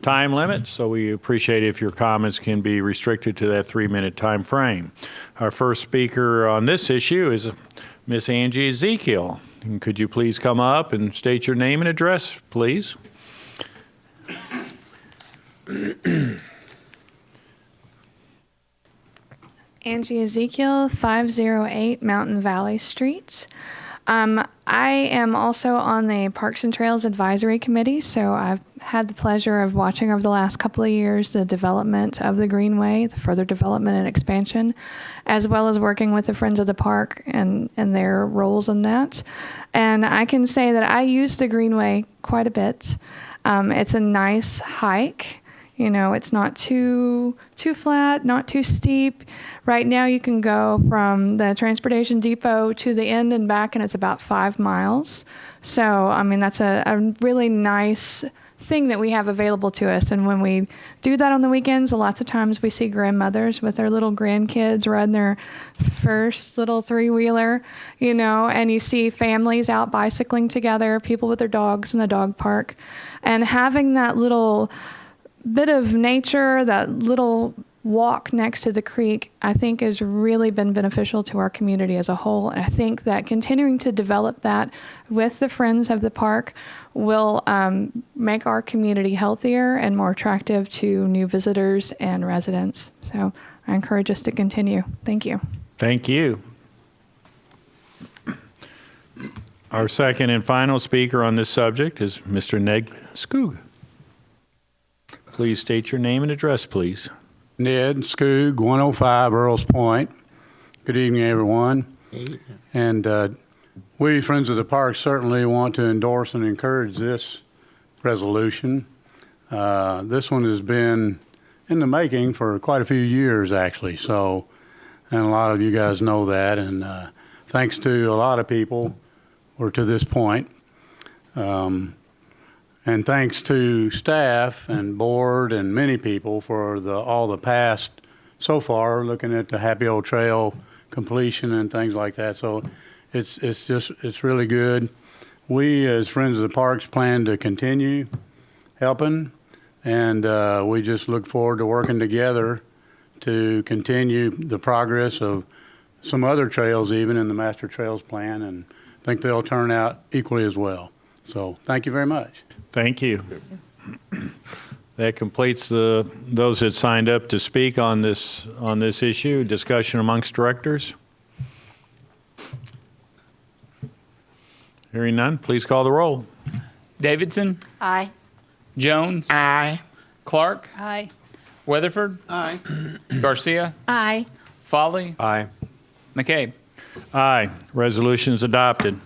time limit, so we appreciate if your comments can be restricted to that 3-minute time frame. Our first speaker on this issue is Miss Angie Ezekiel. And could you please come up and state your name and address, please? Angie Ezekiel, 508 Mountain Valley Street. I am also on the Parks and Trails Advisory Committee, so I've had the pleasure of watching over the last couple of years the development of the Greenway, the further development and expansion, as well as working with the Friends of the Park and their roles in that. And I can say that I use the Greenway quite a bit. It's a nice hike. You know, it's not too flat, not too steep. Right now you can go from the transportation depot to the end and back, and it's about 5 miles. So, I mean, that's a really nice thing that we have available to us. And when we do that on the weekends, lots of times we see grandmothers with their little grandkids riding their first little 3-wheeler, you know, and you see families out bicycling together, people with their dogs in the dog park. And having that little bit of nature, that little walk next to the creek, I think has really been beneficial to our community as a whole. And I think that continuing to develop that with the Friends of the Park will make our community healthier and more attractive to new visitors and residents. So I encourage us to continue. Thank you. Thank you. Our second and final speaker on this subject is Mr. Ned Skoog. Please state your name and address, please. Ned Skoog, 105 Earls Point. Good evening, everyone. And we, Friends of the Park, certainly want to endorse and encourage this resolution. This one has been in the making for quite a few years, actually. So, and a lot of you guys know that. And thanks to a lot of people, we're to this point. And thanks to staff and board and many people for all the past so far, looking at the Happy Old Trail completion and things like that. So it's really good. We, as Friends of the Parks, plan to continue helping, and we just look forward to working together to continue the progress of some other trails, even in the Master Trails Plan, and I think they'll turn out equally as well. So thank you very much. Thank you. That completes those that signed up to speak on this issue. Discussion amongst directors. Hearing none, please call the roll. Davidson. Aye. Jones. Aye. Clark. Aye. Weatherford. Aye. Garcia. Aye. Folly. Aye. McCabe. Aye. Resolution is adopted.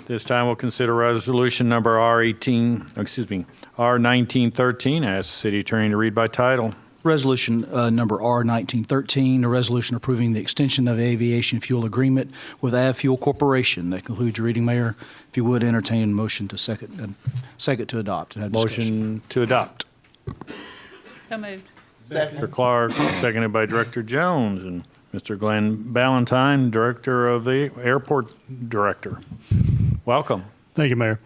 This time we'll consider resolution number R1913. I ask the city attorney to read by title. Resolution number R1913, a resolution approving the extension of the aviation fuel agreement with Avfuel Corporation. That concludes your reading, Mayor. If you would entertain a motion to second to adopt. And have discussion. Motion to adopt. So moved. Mr. Clark, seconded by Director Jones, and Mr. Glenn Ballantyne, Director of the Airport Director. Welcome. Thank you, Mayor.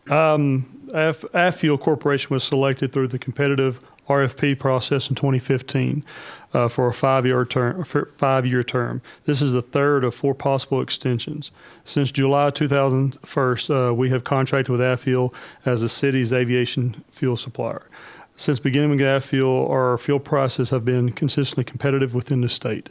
Avfuel Corporation was selected through the competitive RFP process in 2015 for a five-year term. This is the third of 4 possible extensions. Since July 2001, we have contracted with Avfuel as the city's aviation fuel supplier. Since beginning with Avfuel, our fuel prices have been consistently competitive within the state.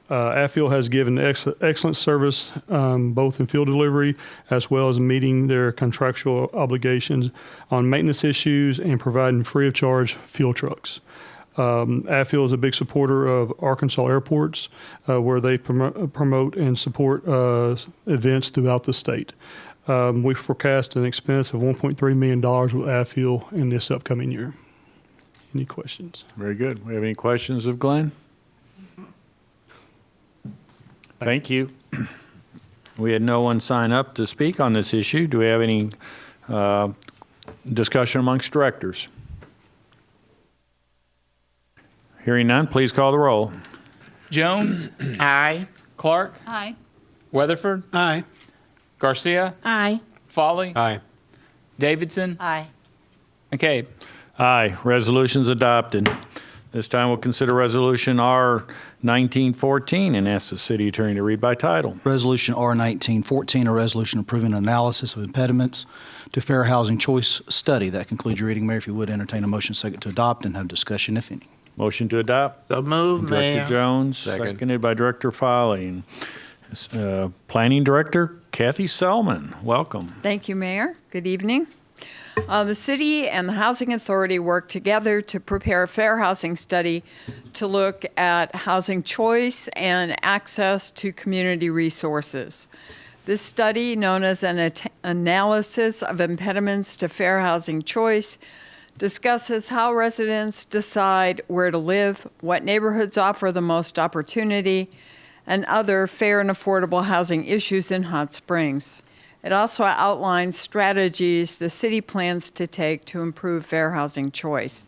Avfuel has given excellent service both in fuel delivery as well as meeting their contractual obligations on maintenance issues and providing free of charge fuel trucks. Avfuel is a big supporter of Arkansas airports where they promote and support events throughout the state. We forecast an expense of $1.3 million with Avfuel in this upcoming year. Any questions? Very good. We have any questions of Glenn? Thank you. We had no one sign up to speak on this issue. Do we have any discussion amongst directors? Hearing none, please call the roll. Jones. Aye. Clark. Aye. Weatherford. Aye. Garcia. Aye. Folly. Aye. Davidson. Aye. McCabe. Aye. Resolution's adopted. This time we'll consider resolution R1914 and ask the city attorney to read by title. Resolution R1914, a resolution approving analysis of impediments to fair housing choice study. That concludes your reading, Mayor. If you would entertain a motion second to adopt and have discussion, if any. Motion to adopt. So move, Director Mayor. Jones, seconded by Director Foley. And, Planning Director Kathy Selman, welcome. Thank you, Mayor. Good evening. The city and the Housing Authority work together to prepare a fair housing study to look at housing choice and access to community resources. This study, known as an analysis of impediments to fair housing choice, discusses how residents decide where to live, what neighborhoods offer the most opportunity, and other fair and affordable housing issues in Hot Springs. It also outlines strategies the city plans to take to improve fair housing choice.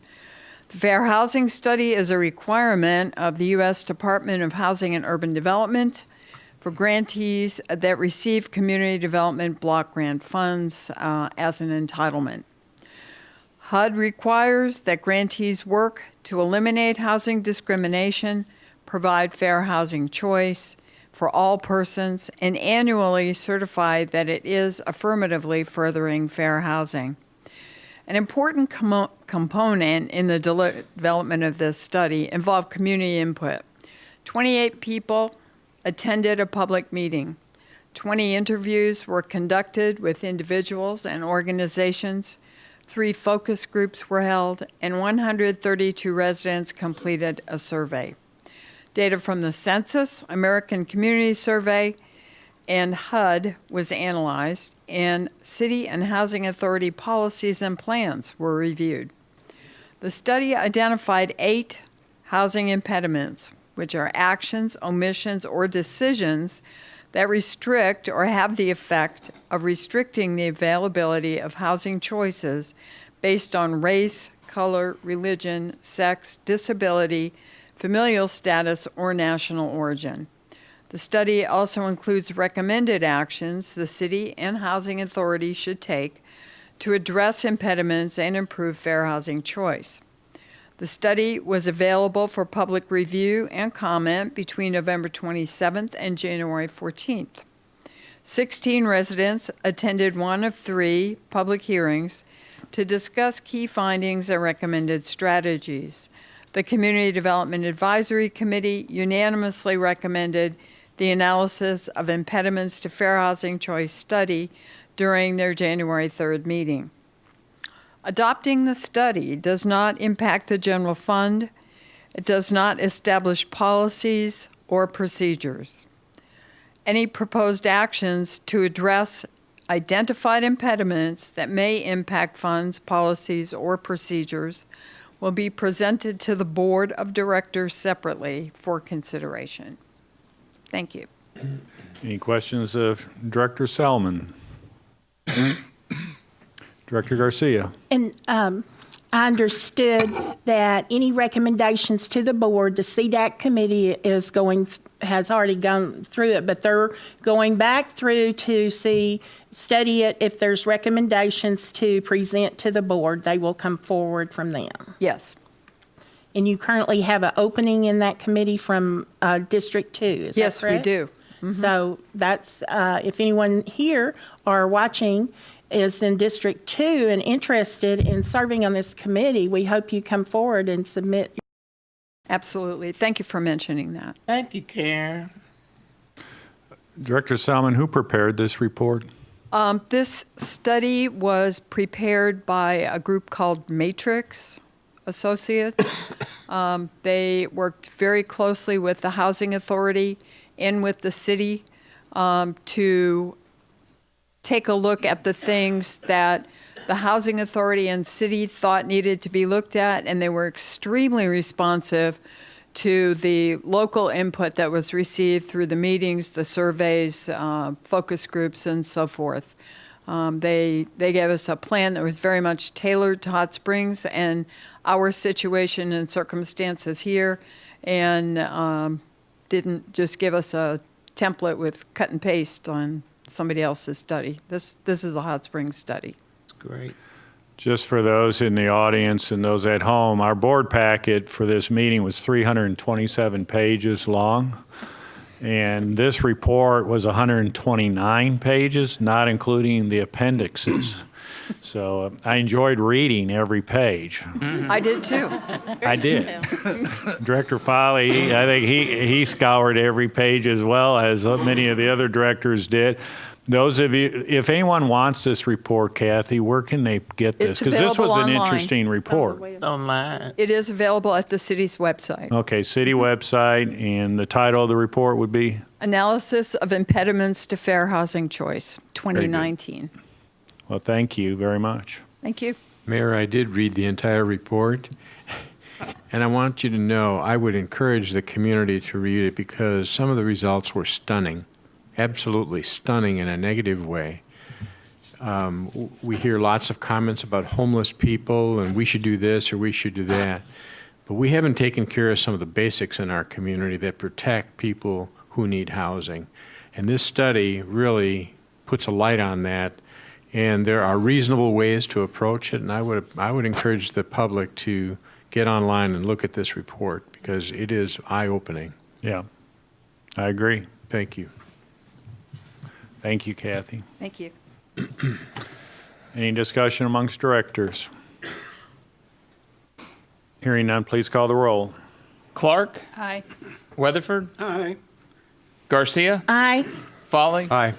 The Fair Housing Study is a requirement of the U.S. Department of Housing and Urban Development for grantees that receive Community Development Block Grant funds as an entitlement. HUD requires that grantees work to eliminate housing discrimination, provide fair housing choice for all persons, and annually certify that it is affirmatively furthering fair housing. An important component in the development of this study involved community input. 28 people attended a public meeting. 20 interviews were conducted with individuals and organizations. 3 focus groups were held, and 132 residents completed a survey. Data from the Census, American Community Survey, and HUD was analyzed, and City and Housing Authority policies and plans were reviewed. The study identified 8 housing impediments, which are actions, omissions, or decisions that restrict or have the effect of restricting the availability of housing choices based on race, color, religion, sex, disability, familial status, or national origin. The study also includes recommended actions the City and Housing Authority should take to address impediments and improve fair housing choice. The study was available for public review and comment between November 27th and January 14th. 16 residents attended one of 3 public hearings to discuss key findings and recommended strategies. The Community Development Advisory Committee unanimously recommended the analysis of impediments to fair housing choice study during their January 3rd meeting. Adopting the study does not impact the general fund. It does not establish policies or procedures. Any proposed actions to address identified impediments that may impact funds, policies, or procedures will be presented to the Board of Directors separately for consideration. Thank you. Any questions of Director Salmon? Director Garcia? And I understood that any recommendations to the board, the CDAC committee has already gone through it, but they're going back through to study it. If there's recommendations to present to the board, they will come forward from them. Yes. And you currently have an opening in that committee from District 2, is that Yes, we correct? do. Mhm. So that's, if anyone here or watching is in District 2 and interested in serving on this committee, we hope you come forward and submit. Absolutely. Thank you for mentioning that. Thank you, Karen. Director Salmon, who prepared this report? This study was prepared by a group called Matrix Associates. They worked very closely with the Housing Authority and with the city to take a look at the things that the Housing Authority and city thought needed to be looked at, and they were extremely responsive to the local input that was received through the meetings, the surveys, focus groups, and so forth. They gave us a plan that was very much tailored to Hot Springs and our situation and circumstances here, and didn't just give us a template with cut and paste on somebody else's study. This is a Hot Springs study. Great. Just for those in the audience and those at home, our board packet for this meeting was 327 pages long. And this report was 129 pages, not including the appendixes. So I enjoyed reading every page. I did too. I did. Director Foley, I think he scoured every page as well as many of the other directors did. Those of you, if anyone wants this report, Kathy, where can they get this? It's Because this was available an online. interesting report. Online. It is available at the city's website. Okay, city website, and the title of the report would be? Analysis of Impediments to Fair Housing Choice, 2019. Well, thank you very much. Thank you. Mayor, I did read the entire report, and I want you to know I would encourage the community to read it because some of the results were stunning, absolutely stunning in a negative way. We hear lots of comments about homeless people and we should do this or we should do that, but we haven't taken care of some of the basics in our community that protect people who need housing. And this study really puts a light on that. And there are reasonable ways to approach it, and I would encourage the public to get online and look at this report because it is eye-opening. Yeah, I agree. Thank you. Thank you, Kathy. Thank you. Any discussion amongst directors? Hearing none, please call the roll. Clark? Aye. Weatherford? Aye. Garcia? Aye. Folly, Aye.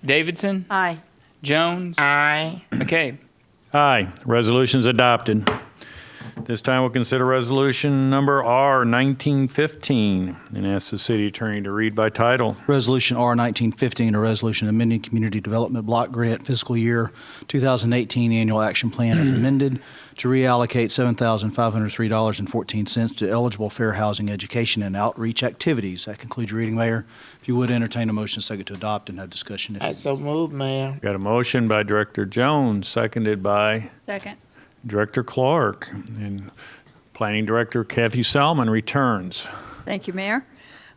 Davidson, Aye. Jones, Aye. McCabe. Aye. Resolution's adopted. This time we'll consider resolution number R 1915 and ask the city attorney to read by title. Resolution R 1915, a resolution amending Community Development Block Grant Fiscal Year 2018 Annual Action Plan as amended to reallocate $7,503.14 to eligible fair housing, education, and outreach activities. That concludes your reading, Mayor. If you would entertain a motion second to adopt and have discussion. I so move, Mayor. Got a motion by Director Jones, seconded by Second. Director Clark. And Planning Director Kathy Salmon returns. Thank you, Mayor.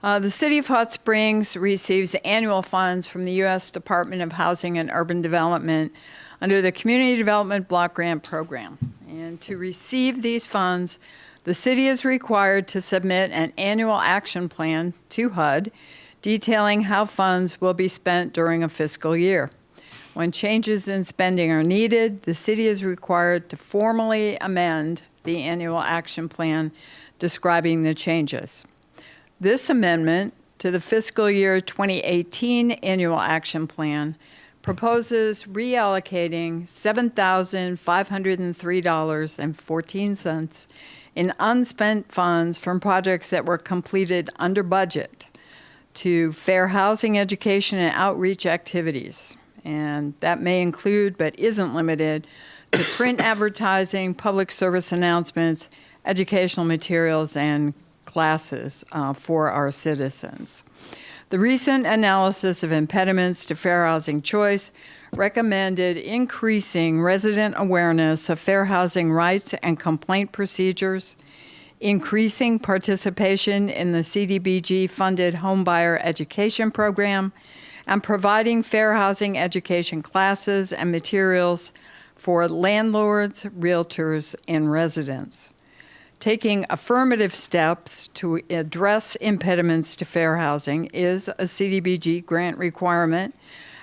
The City of Hot Springs receives annual funds from the U.S. Department of Housing and Urban Development under the Community Development Block Grant Program. And to receive these funds, the city is required to submit an annual action plan to HUD detailing how funds will be spent during a fiscal year. When changes in spending are needed, the city is required to formally amend the annual action plan describing the changes. This amendment to the fiscal year 2018 annual action plan proposes reallocating $7,503.14 in unspent funds from projects that were completed under budget to fair housing, education, and outreach activities. And that may include, but isn't limited, to print advertising, public service announcements, educational materials, and classes for our citizens. The recent analysis of impediments to fair housing choice recommended increasing resident awareness of fair housing rights and complaint procedures, increasing participation in the CDBG-funded homebuyer education program, and providing fair housing education classes and materials for landlords, realtors, and residents. Taking affirmative steps to address impediments to fair housing is a CDBG grant requirement,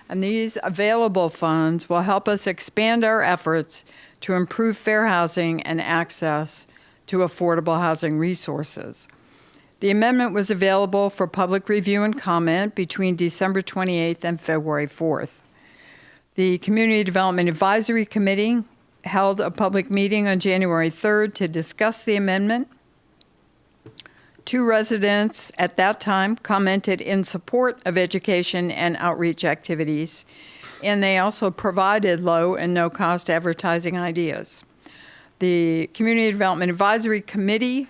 and these available funds will help us expand our efforts to improve fair housing and access to affordable housing resources. The amendment was available for public review and comment between December 28th and February 4th. The Community Development Advisory Committee held a public meeting on January 3rd to discuss the amendment. 2 residents at that time commented in support of education and outreach activities, and they also provided low and no-cost advertising ideas. The Community Development Advisory Committee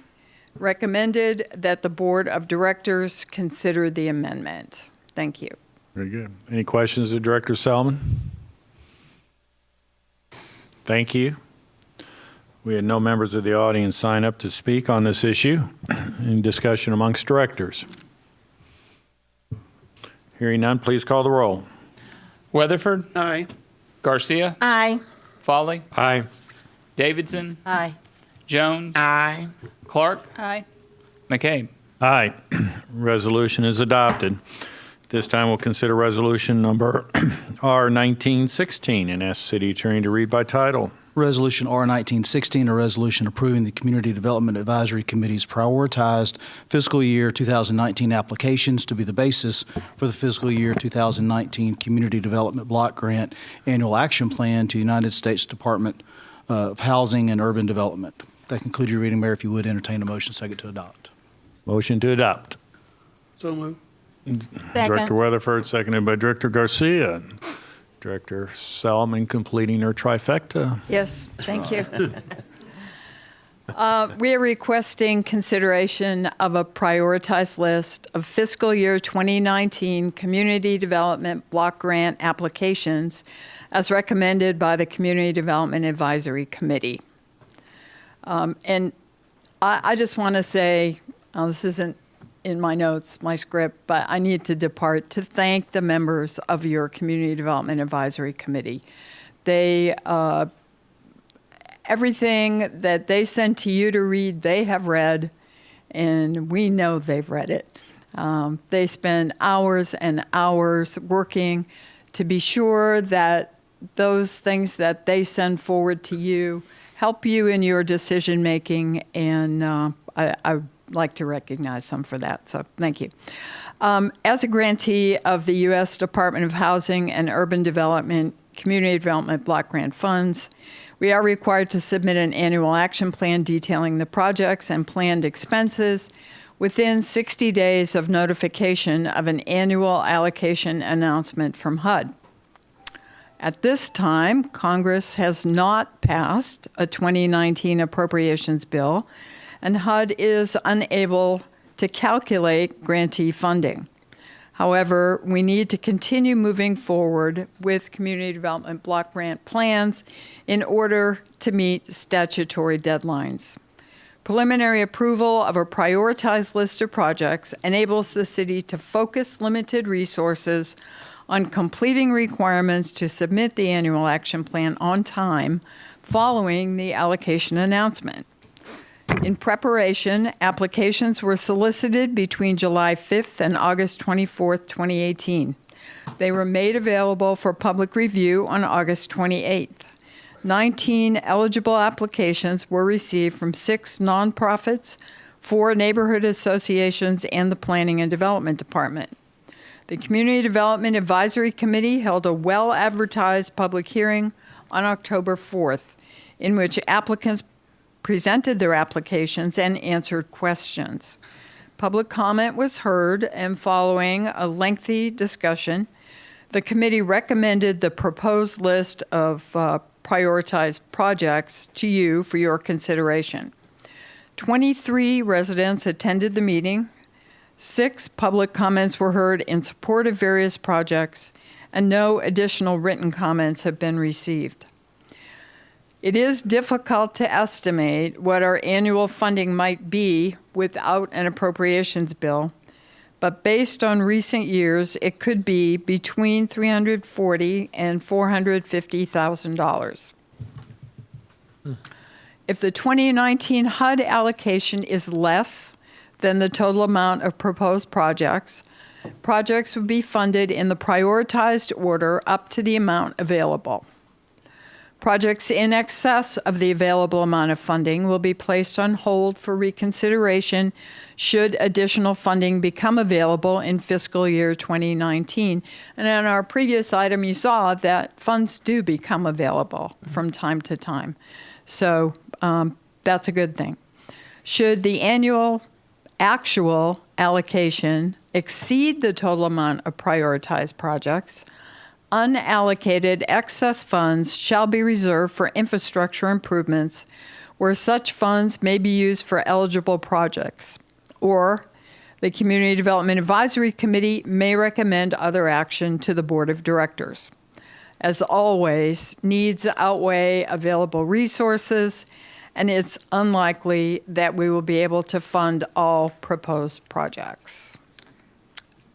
recommended that the Board of Directors consider the amendment. Thank you. Very good. Any questions of Director Salmon? Thank you. We had no members of the audience sign up to speak on this issue. Any discussion amongst directors? Hearing none, please call the roll. Weatherford, Aye. Garcia, Aye. Folly, Aye. Davidson, Aye. Jones, Aye. Clark, Aye. McCabe. Aye. Resolution is adopted. This time we'll consider resolution number R 1916 and ask city attorney to read by title. Resolution R 1916, a resolution approving the Community Development Advisory Committee's prioritized fiscal year 2019 applications to be the basis for the fiscal year 2019 Community Development Block Grant Annual Action Plan to United States Department of Housing and Urban Development. That concludes your reading, Mayor. If you would entertain a motion second to adopt. Motion to adopt. So move. Director Weatherford, seconded by Director Garcia. Director Salmon completing her trifecta. Yes, thank you. We are requesting consideration of a prioritized list of fiscal year 2019 Community Development Block Grant applications as recommended by the Community Development Advisory Committee. And I just want to say, this isn't in my notes, my script, but I need to depart to thank the members of your Community Development Advisory Committee. They, everything that they sent to you to read, they have read, and we know they've read it. They spend hours and hours working to be sure that those things that they send forward to you help you in your decision making, and I like to recognize them for that. So thank you. As a grantee of the U.S. Department of Housing and Urban Development Community Development Block Grant Funds, we are required to submit an annual action plan detailing the projects and planned expenses within 60 days of notification of an annual allocation announcement from HUD. At this time, Congress has not passed a 2019 appropriations bill, and HUD is unable to calculate grantee funding. However, we need to continue moving forward with community development block grant plans in order to meet statutory deadlines. Preliminary approval of a prioritized list of projects enables the city to focus limited resources on completing requirements to submit the annual action plan on time following the allocation announcement. In preparation, applications were solicited between July 5th and August 24th, 2018. They were made available for public review on August 28th. 19 eligible applications were received from 6 nonprofits, 4 neighborhood associations, and the Planning and Development Department. The Community Development Advisory Committee held a well-advertised public hearing on October 4th, in which applicants presented their applications and answered questions. Public comment was heard, and following a lengthy discussion, the committee recommended the proposed list of prioritized projects to you for your consideration. 23 residents attended the meeting. 6 public comments were heard in support of various projects, and no additional written comments have been received. It is difficult to estimate what our annual funding might be without an appropriations bill, but based on recent years, it could be between $340,000 and $450,000. If the 2019 HUD allocation is less than the total amount of proposed projects, projects would be funded in the prioritized order up to the amount available. Projects in excess of the available amount of funding will be placed on hold for reconsideration should additional funding become available in fiscal year 2019. And on our previous item, you saw that funds do become available from time to time. So that's a good thing. Should the actual allocation exceed the total amount of prioritized projects, unallocated excess funds shall be reserved for infrastructure improvements where such funds may be used for eligible projects, or the Community Development Advisory Committee may recommend other action to the Board of Directors. As always, needs outweigh available resources, and it's unlikely that we will be able to fund all proposed projects.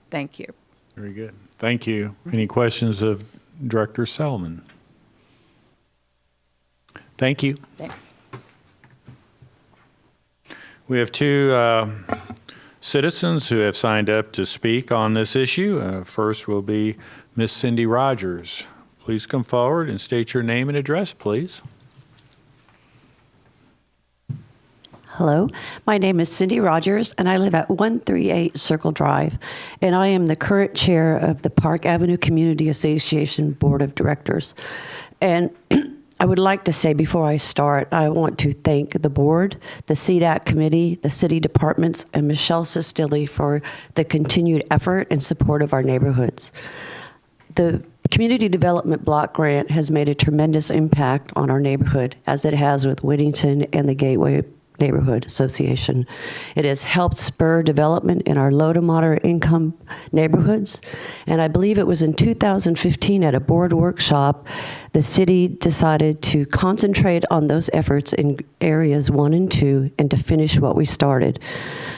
Thank you. Very good. Thank you. Any questions of Director Selman? Thank you. Thanks. We have 2 citizens who have signed up to speak on this issue. First will be Miss Cindy Rogers. Please come forward and state your name and address, please. Hello, my name is Cindy Rogers, and I live at 138 Circle Drive, and I am the current chair of the Park Avenue Community Association Board of Directors. And I would like to say before I start, I want to thank the board, the CDAC committee, the city departments, and Michelle Sestilli for the continued effort and support of our neighborhoods. The Community Development Block Grant has made a tremendous impact on our neighborhood, as it has with Whittington and the Gateway Neighborhood Association. It has helped spur development in our low to moderate income neighborhoods. And I believe it was in 2015 at a board workshop, the city decided to concentrate on those efforts in areas 1 and 2 and to finish what we started.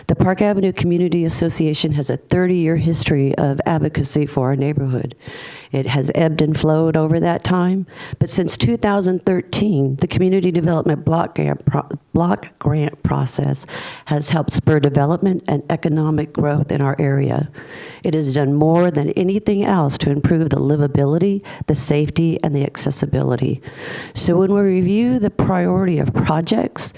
The Park Avenue Community Association has a 30-year history of advocacy for our neighborhood. It has ebbed and flowed over that time, but since 2013, the Community Development Block Grant process has helped spur development and economic growth in our area. It has done more than anything else to improve the livability, the safety, and the accessibility. So when we review the priority of projects,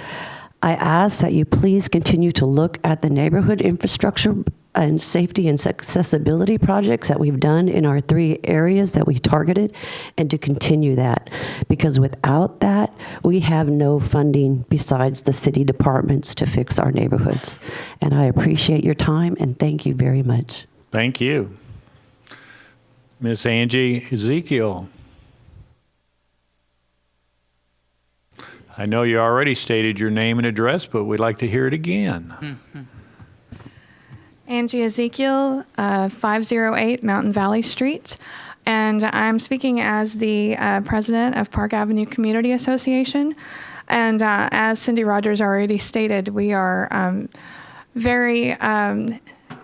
I ask that you please continue to look at the neighborhood infrastructure and safety and accessibility projects that we've done in our 3 areas that we targeted, and to continue that, because without that, we have no funding besides the city departments to fix our neighborhoods. And I appreciate your time, and thank you very much. Thank you. Miss Angie Ezekiel. I know you already stated your name and address, but we'd like to hear it again. Angie Ezekiel, 508 Mountain Valley Street. And I'm speaking as the president of Park Avenue Community Association. And as Cindy Rogers already stated, we are very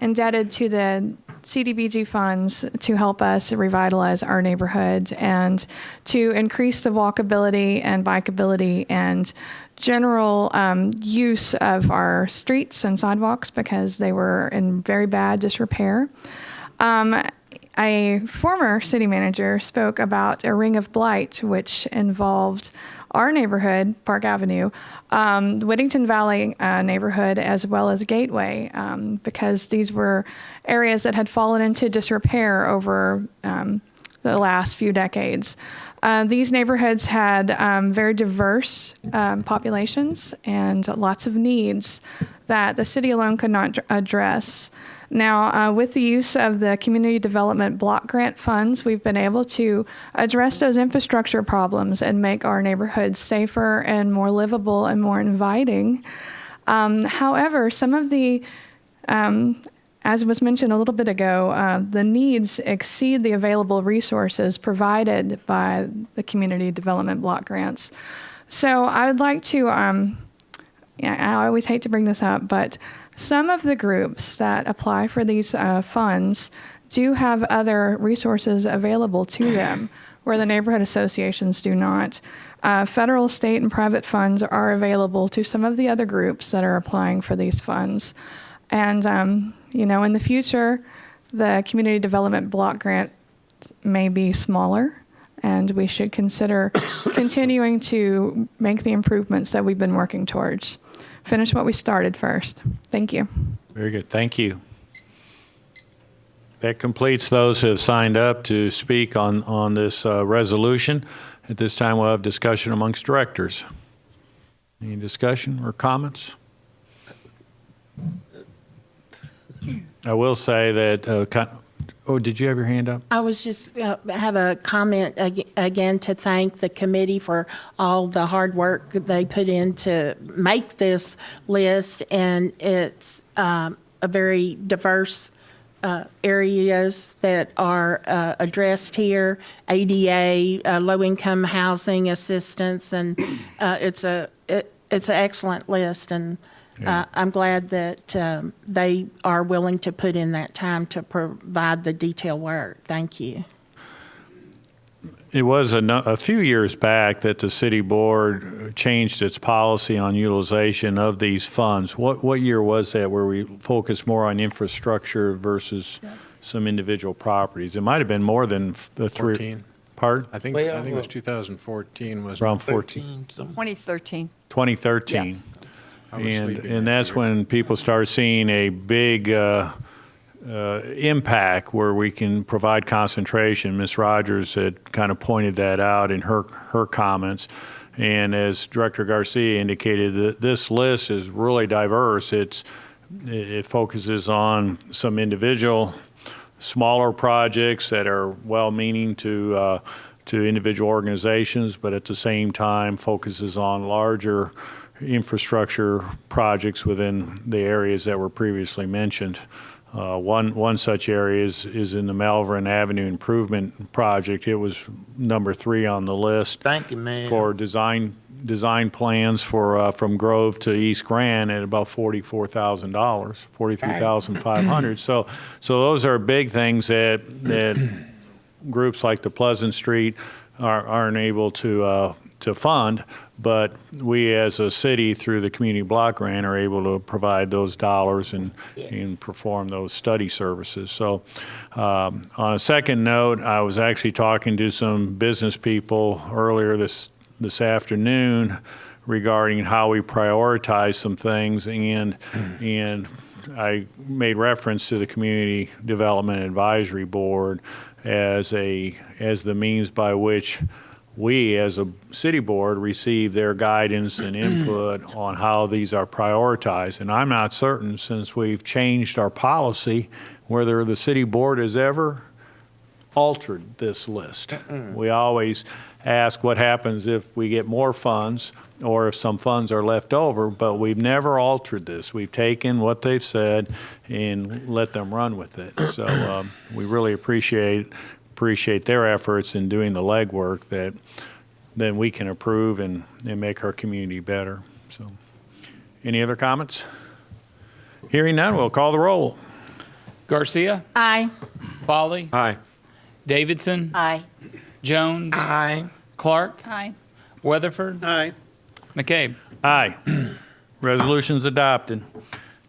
indebted to the CDBG funds to help us revitalize our neighborhood and to increase the walkability and bikeability and general use of our streets and sidewalks, because they were in very bad disrepair. A former city manager spoke about a ring of blight, which involved our neighborhood, Park Avenue, Whittington Valley neighborhood, as well as Gateway, because these were areas that had fallen into disrepair over the last few decades. These neighborhoods had very diverse populations and lots of needs that the city alone could not address. Now, with the use of the Community Development Block Grant funds, we've been able to address those infrastructure problems and make our neighborhoods safer and more livable and more inviting. However, some of the, as was mentioned a little bit ago, the needs exceed the available resources provided by the Community Development Block Grants. So I would like to, I always hate to bring this up, but some of the groups that apply for these funds do have other resources available to them where the neighborhood associations do not. Federal, state, and private funds are available to some of the other groups that are applying for these funds. And, in the future, the Community Development Block Grant may be smaller, and we should consider continuing to make the improvements that we've been working towards. Finish what we started first. Thank you. Very good. Thank you. That completes those who have signed up to speak on this resolution. At this time, we'll have discussion amongst directors. Any discussion or comments? I will say that, did you have your hand up? I was just have a comment again to thank the committee for all the hard work they put in to make this list, and it's a very diverse areas that are addressed here: ADA, low-income housing assistance, and it's an excellent list, and I'm glad that they are willing to put in that time to provide the detailed work. Thank you. It was a few years back that the city board changed its policy on utilization of these funds. What year was that, where we focused more on infrastructure versus some individual properties? It might have been more than the 3. 14. Pardon? I think it was 2014. Was around 14. 2013. 2013. Yes. And that's when people start seeing a big impact where we can provide concentration. Ms. Rogers had kind of pointed that out in her comments. And as Director Garcia indicated, this list is really diverse. It focuses on some individual smaller projects that are well-meaning to individual organizations, but at the same time focuses on larger infrastructure projects within the areas that were previously mentioned. One such area is in the Malvern Avenue Improvement Project. It was number 3 on the list. Thank you, ma'am. For design plans for from Grove to East Grand at about $44,000, $43,500. So those are big things that groups like the Pleasant Street aren't able to fund, but we as a city through the community block grant are able to provide those dollars and perform those study services. So on a second note, I was actually talking to some business people earlier this afternoon regarding how we prioritize some things, and I made reference to the Community Development Advisory Board as the means by which we, as a city board, receive their guidance and input on how these are prioritized. And I'm not certain, since we've changed our policy, whether the city board has ever altered this list. We always ask what happens if we get more funds or if some funds are left over, but we've never altered this. We've taken what they've said and let them run with it. So we really appreciate their efforts in doing the legwork that then we can approve and make our community better. So, any other comments? Hearing none, we'll call the roll. Garcia, Aye. Foley, Aye. Davidson, Aye. Jones, Aye. Clark, Aye. Weatherford, Aye. McCabe. Aye. Resolution's adopted.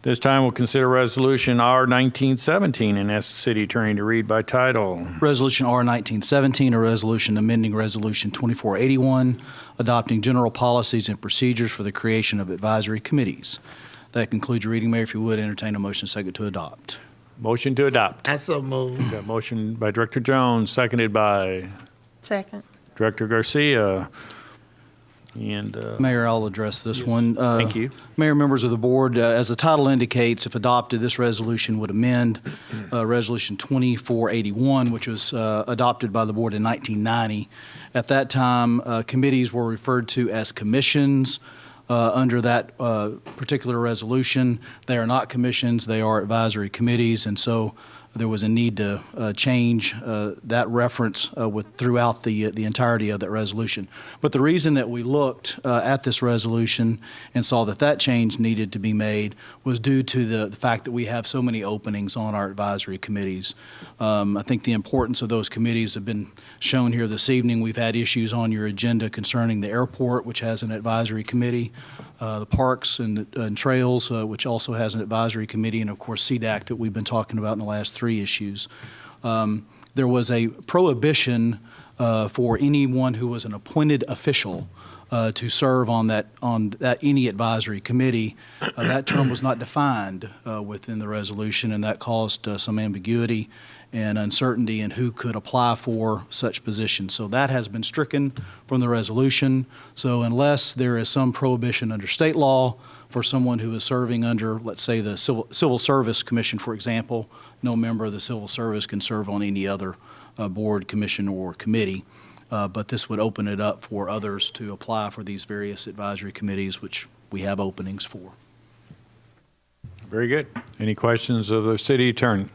This time we'll consider Resolution R-1917 and ask the city attorney to read by title. Resolution R-1917, a resolution amending Resolution 2481, adopting general policies and procedures for the creation of advisory committees. That concludes your reading, Mayor. If you would, entertain a motion second to adopt. Motion to adopt. I so move. Got motion by Director Jones, seconded by Second. Director Garcia. And Mayor, I'll address this one. Thank you. Mayor, members of the board, as the title indicates, if adopted, this resolution would amend Resolution 2481, which was adopted by the board in 1990. At that time, committees were referred to as commissions under that particular resolution. They are not commissions, they are advisory committees, and so there was a need to change that reference throughout the entirety of that resolution. But the reason that we looked at this resolution and saw that change needed to be made was due to the fact that we have so many openings on our advisory committees. I think the importance of those committees have been shown here this evening. We've had issues on your agenda concerning the airport, which has an advisory committee, the parks and trails, which also has an advisory committee, and of course CDAC that we've been talking about in the last 3 issues. There was a prohibition for anyone who was an appointed official to serve on that any advisory committee. That term was not defined within the resolution, and that caused some ambiguity and uncertainty in who could apply for such positions. So that has been stricken from the resolution. So unless there is some prohibition under state law for someone who is serving under, let's say, the Civil Service Commission, for example, no member of the Civil Service can serve on any other board, commission, or committee. But this would open it up for others to apply for these various advisory committees, which we have openings for. very good. Any questions of the city attorney?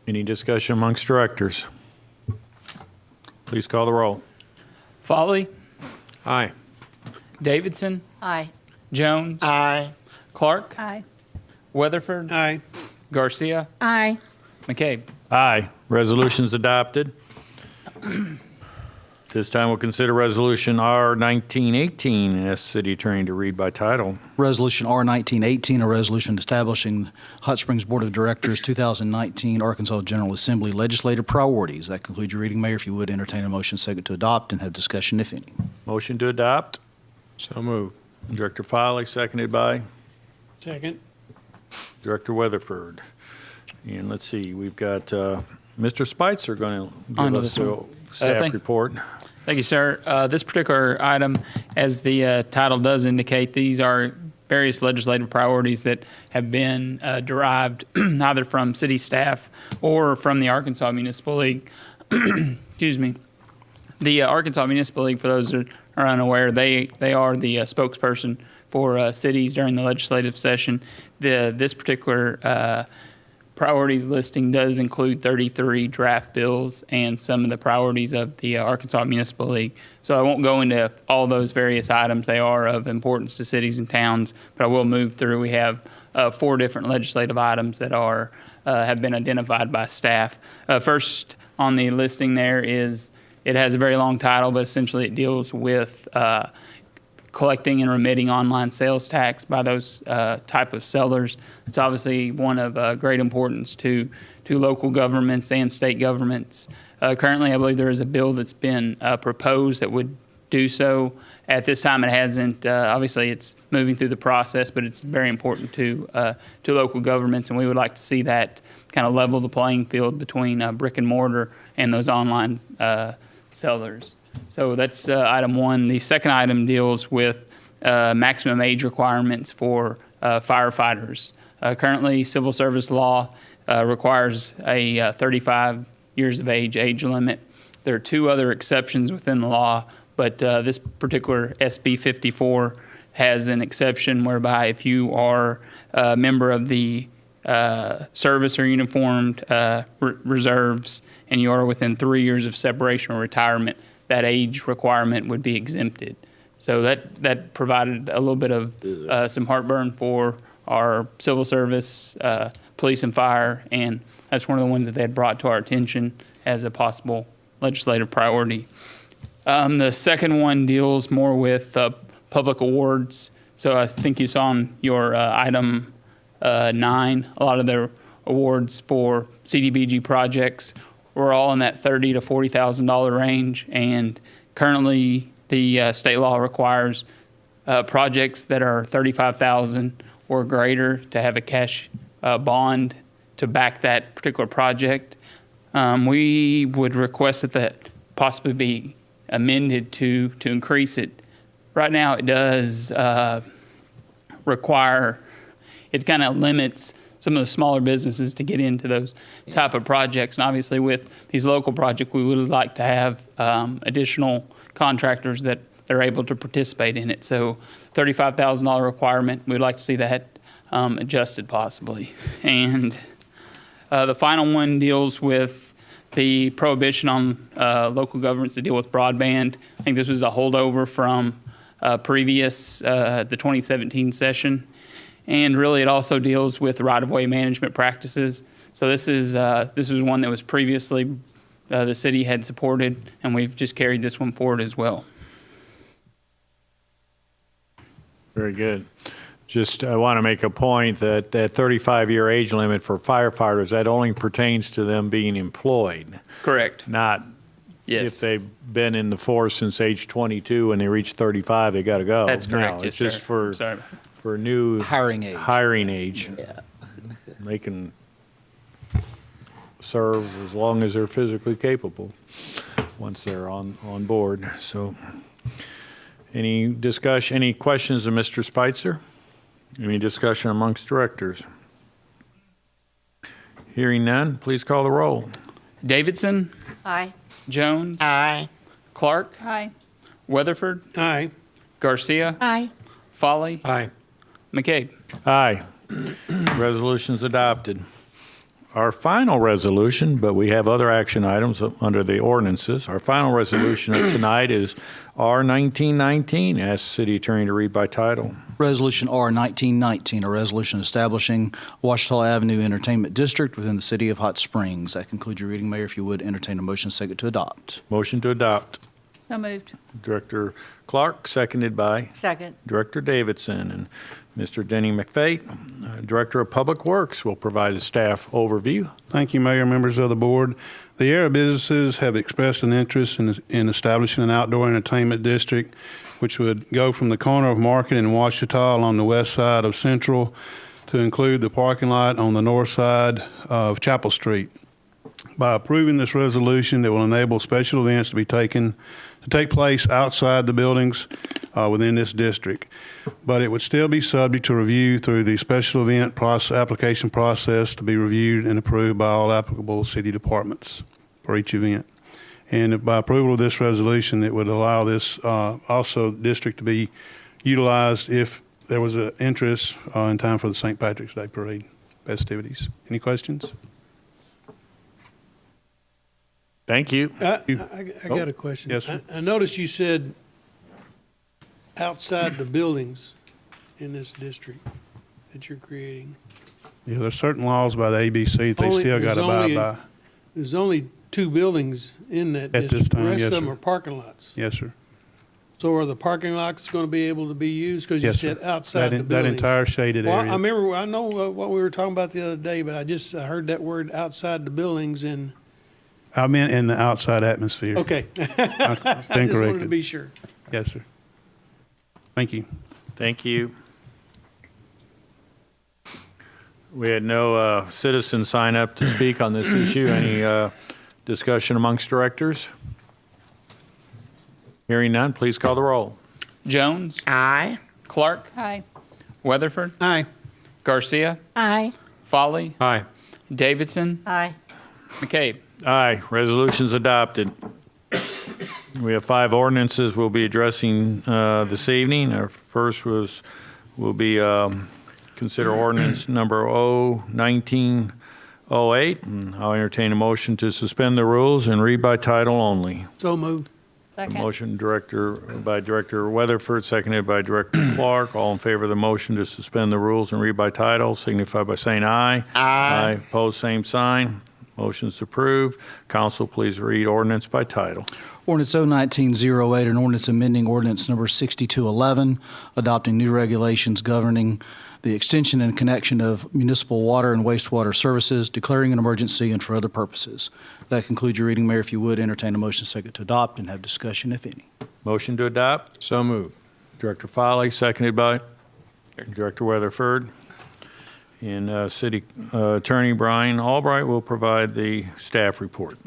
Any discussion amongst directors? Please call the roll. Foley, Aye. Davidson, Aye. Jones, Aye. Clark, Aye. Weatherford, Aye. Garcia, Aye. McCabe. Aye. Resolution's adopted. This time we'll consider Resolution R-1918 and ask the city attorney to read by title. Resolution R-1918, a resolution establishing Hot Springs Board of Directors 2019 Arkansas General Assembly legislative priorities. That concludes your reading, Mayor. If you would, entertain a motion second to adopt and have discussion, if any. Motion to adopt. So moved. Director Foley, seconded by Second. Director Weatherford. And let's see, we've got Mr. Spitzer going to On give to us this a one. staff report. Thank you, sir. This particular item, as the title does indicate, these are various legislative priorities that have been derived either from city staff or from the Arkansas Municipal League. Excuse me. The Arkansas Municipal League, for those that are unaware, they are the spokesperson for cities during the legislative session. This particular priorities listing does include 33 draft bills and some of the priorities of the Arkansas Municipal League. So I won't go into all those various items. They are of importance to cities and towns, but I will move through. We have 4 different legislative items that are have been identified by staff. First on the listing there is, it has a very long title, but essentially it deals with collecting and remitting online sales tax by those type of sellers. It's obviously one of great importance to local governments and state governments. Currently, I believe there is a bill that's been proposed that would do so. At this time, it hasn't. Obviously, it's moving through the process, but it's very important to local governments, and we would like to see that kind of level the playing field between brick and mortar and those online sellers. So that's item one. The second item deals with maximum age requirements for firefighters. Currently, civil service law requires a 35 years of age limit. There are two other exceptions within the law, but this particular SB 54 has an exception whereby if you are a member of the service or uniformed reserves and you are within 3 years of separation or retirement, that age requirement would be exempted. So that provided a little bit of some heartburn for our civil service, police and fire, and that's one of the ones that they had brought to our attention as a possible legislative priority. The second one deals more with public awards. So I think you saw on your item 9, a lot of the awards for CDBG projects were all in that $30,000 to $40,000 range, and currently the state law requires projects that are $35,000 or greater to have a cash bond to back that particular project. We would request that possibly be amended to increase it. Right now, it does require, it kind of limits some of the smaller businesses to get into those type of projects. And obviously, with these local projects, we would like to have additional contractors that are able to participate in it. So $35,000 requirement, we'd like to see that adjusted possibly. And the final one deals with the prohibition on local governments to deal with broadband. I think this was a holdover from previous, the 2017 session. And really, it also deals with right-of-way management practices. So this is one that was previously the city had supported, and we've just carried this one forward as well. Very good. Just I want to make a point that 35-year age limit for firefighters, that only pertains to them being employed. Correct. Not Yes. if they've been in the force since age 22 and they reach 35, they got to go. That's correct. No, Yes, it's just sir. for new Hiring age. Hiring age. Yeah. They can serve as long as they're physically capable once they're on board. So any discussion, any questions of Mr. Spitzer? Any discussion amongst directors? Hearing none, please call the roll. Davidson, Aye. Jones, Aye. Clark, Aye. Weatherford, Aye. Garcia, Aye. Folly, Aye. McCabe. Aye. Resolution's adopted. Our final resolution, but we have other action items under the ordinances. Our final resolution of tonight is R-1919. Ask the city attorney to read by title. Resolution R-1919, a resolution establishing Ouachita Avenue Entertainment District within the city of Hot Springs. That concludes your reading, Mayor. If you would, entertain a motion second to adopt. Motion to adopt. So moved. Director Clark, seconded by Second. Director Davidson. And Mr. Denny McFate, Director of Public Works, will provide a staff overview. Thank you, Mayor, members of the board. The area businesses have expressed an interest in establishing an outdoor entertainment district, which would go from the corner of Market and Ouachita along the west side of Central to include the parking lot on the north side of Chapel Street. By approving this resolution, it will enable special events to take place outside the buildings within this district. But it would still be subject to review through the special event application process to be reviewed and approved by all applicable city departments for each event. And by approval of this resolution, it would allow this also district to be utilized if there was an interest in time for the St. Patrick's Day Parade festivities. Any questions? Thank you. I got a question. Yes, sir. I noticed you said outside the buildings in this district that you're creating. Yeah, there's certain laws by the ABC that they still got to abide by. There's only 2 buildings in that At this district. time, The rest yes, of them sir. are parking lots. Yes, sir. So are the parking lots going to be able to be used? Because you Yes, sir. said outside the That buildings. entire shaded Well, area. I know what we were talking about the other day, but I heard that word outside the buildings and, I meant in the outside atmosphere. okay. I Stand just wanted to corrected. be sure. Yes, sir. Thank you. Thank you. We had no citizens sign up to speak on this issue. Any discussion amongst directors? Hearing none, please call the roll. Jones, Aye. Clark, Aye. Weatherford, Aye. Garcia, Aye. Folly, Aye. Davidson, Aye. McCabe. Aye, resolution's adopted. We have 5 ordinances we'll be addressing this evening. Our first will be consider ordinance number 1908. And I'll entertain a motion to suspend the rules and read by title only. So moved. Second. Motion by Director Weatherford, seconded by Director Clark. All in favor of the motion to suspend the rules and read by title, signify by saying aye. Aye. Opposed, same sign. Motion's approved. Council, please read ordinance by title. Ordinance 01908, an ordinance amending ordinance number 6211, adopting new regulations governing the extension and connection of municipal water and wastewater services, declaring an emergency, and for other purposes. That concludes your reading, Mayor. If you would, entertain a motion second to adopt and have discussion, if any. Motion to adopt. So moved. Director Foley, seconded by Director Weatherford. And City Attorney Brian Albright will provide the staff report.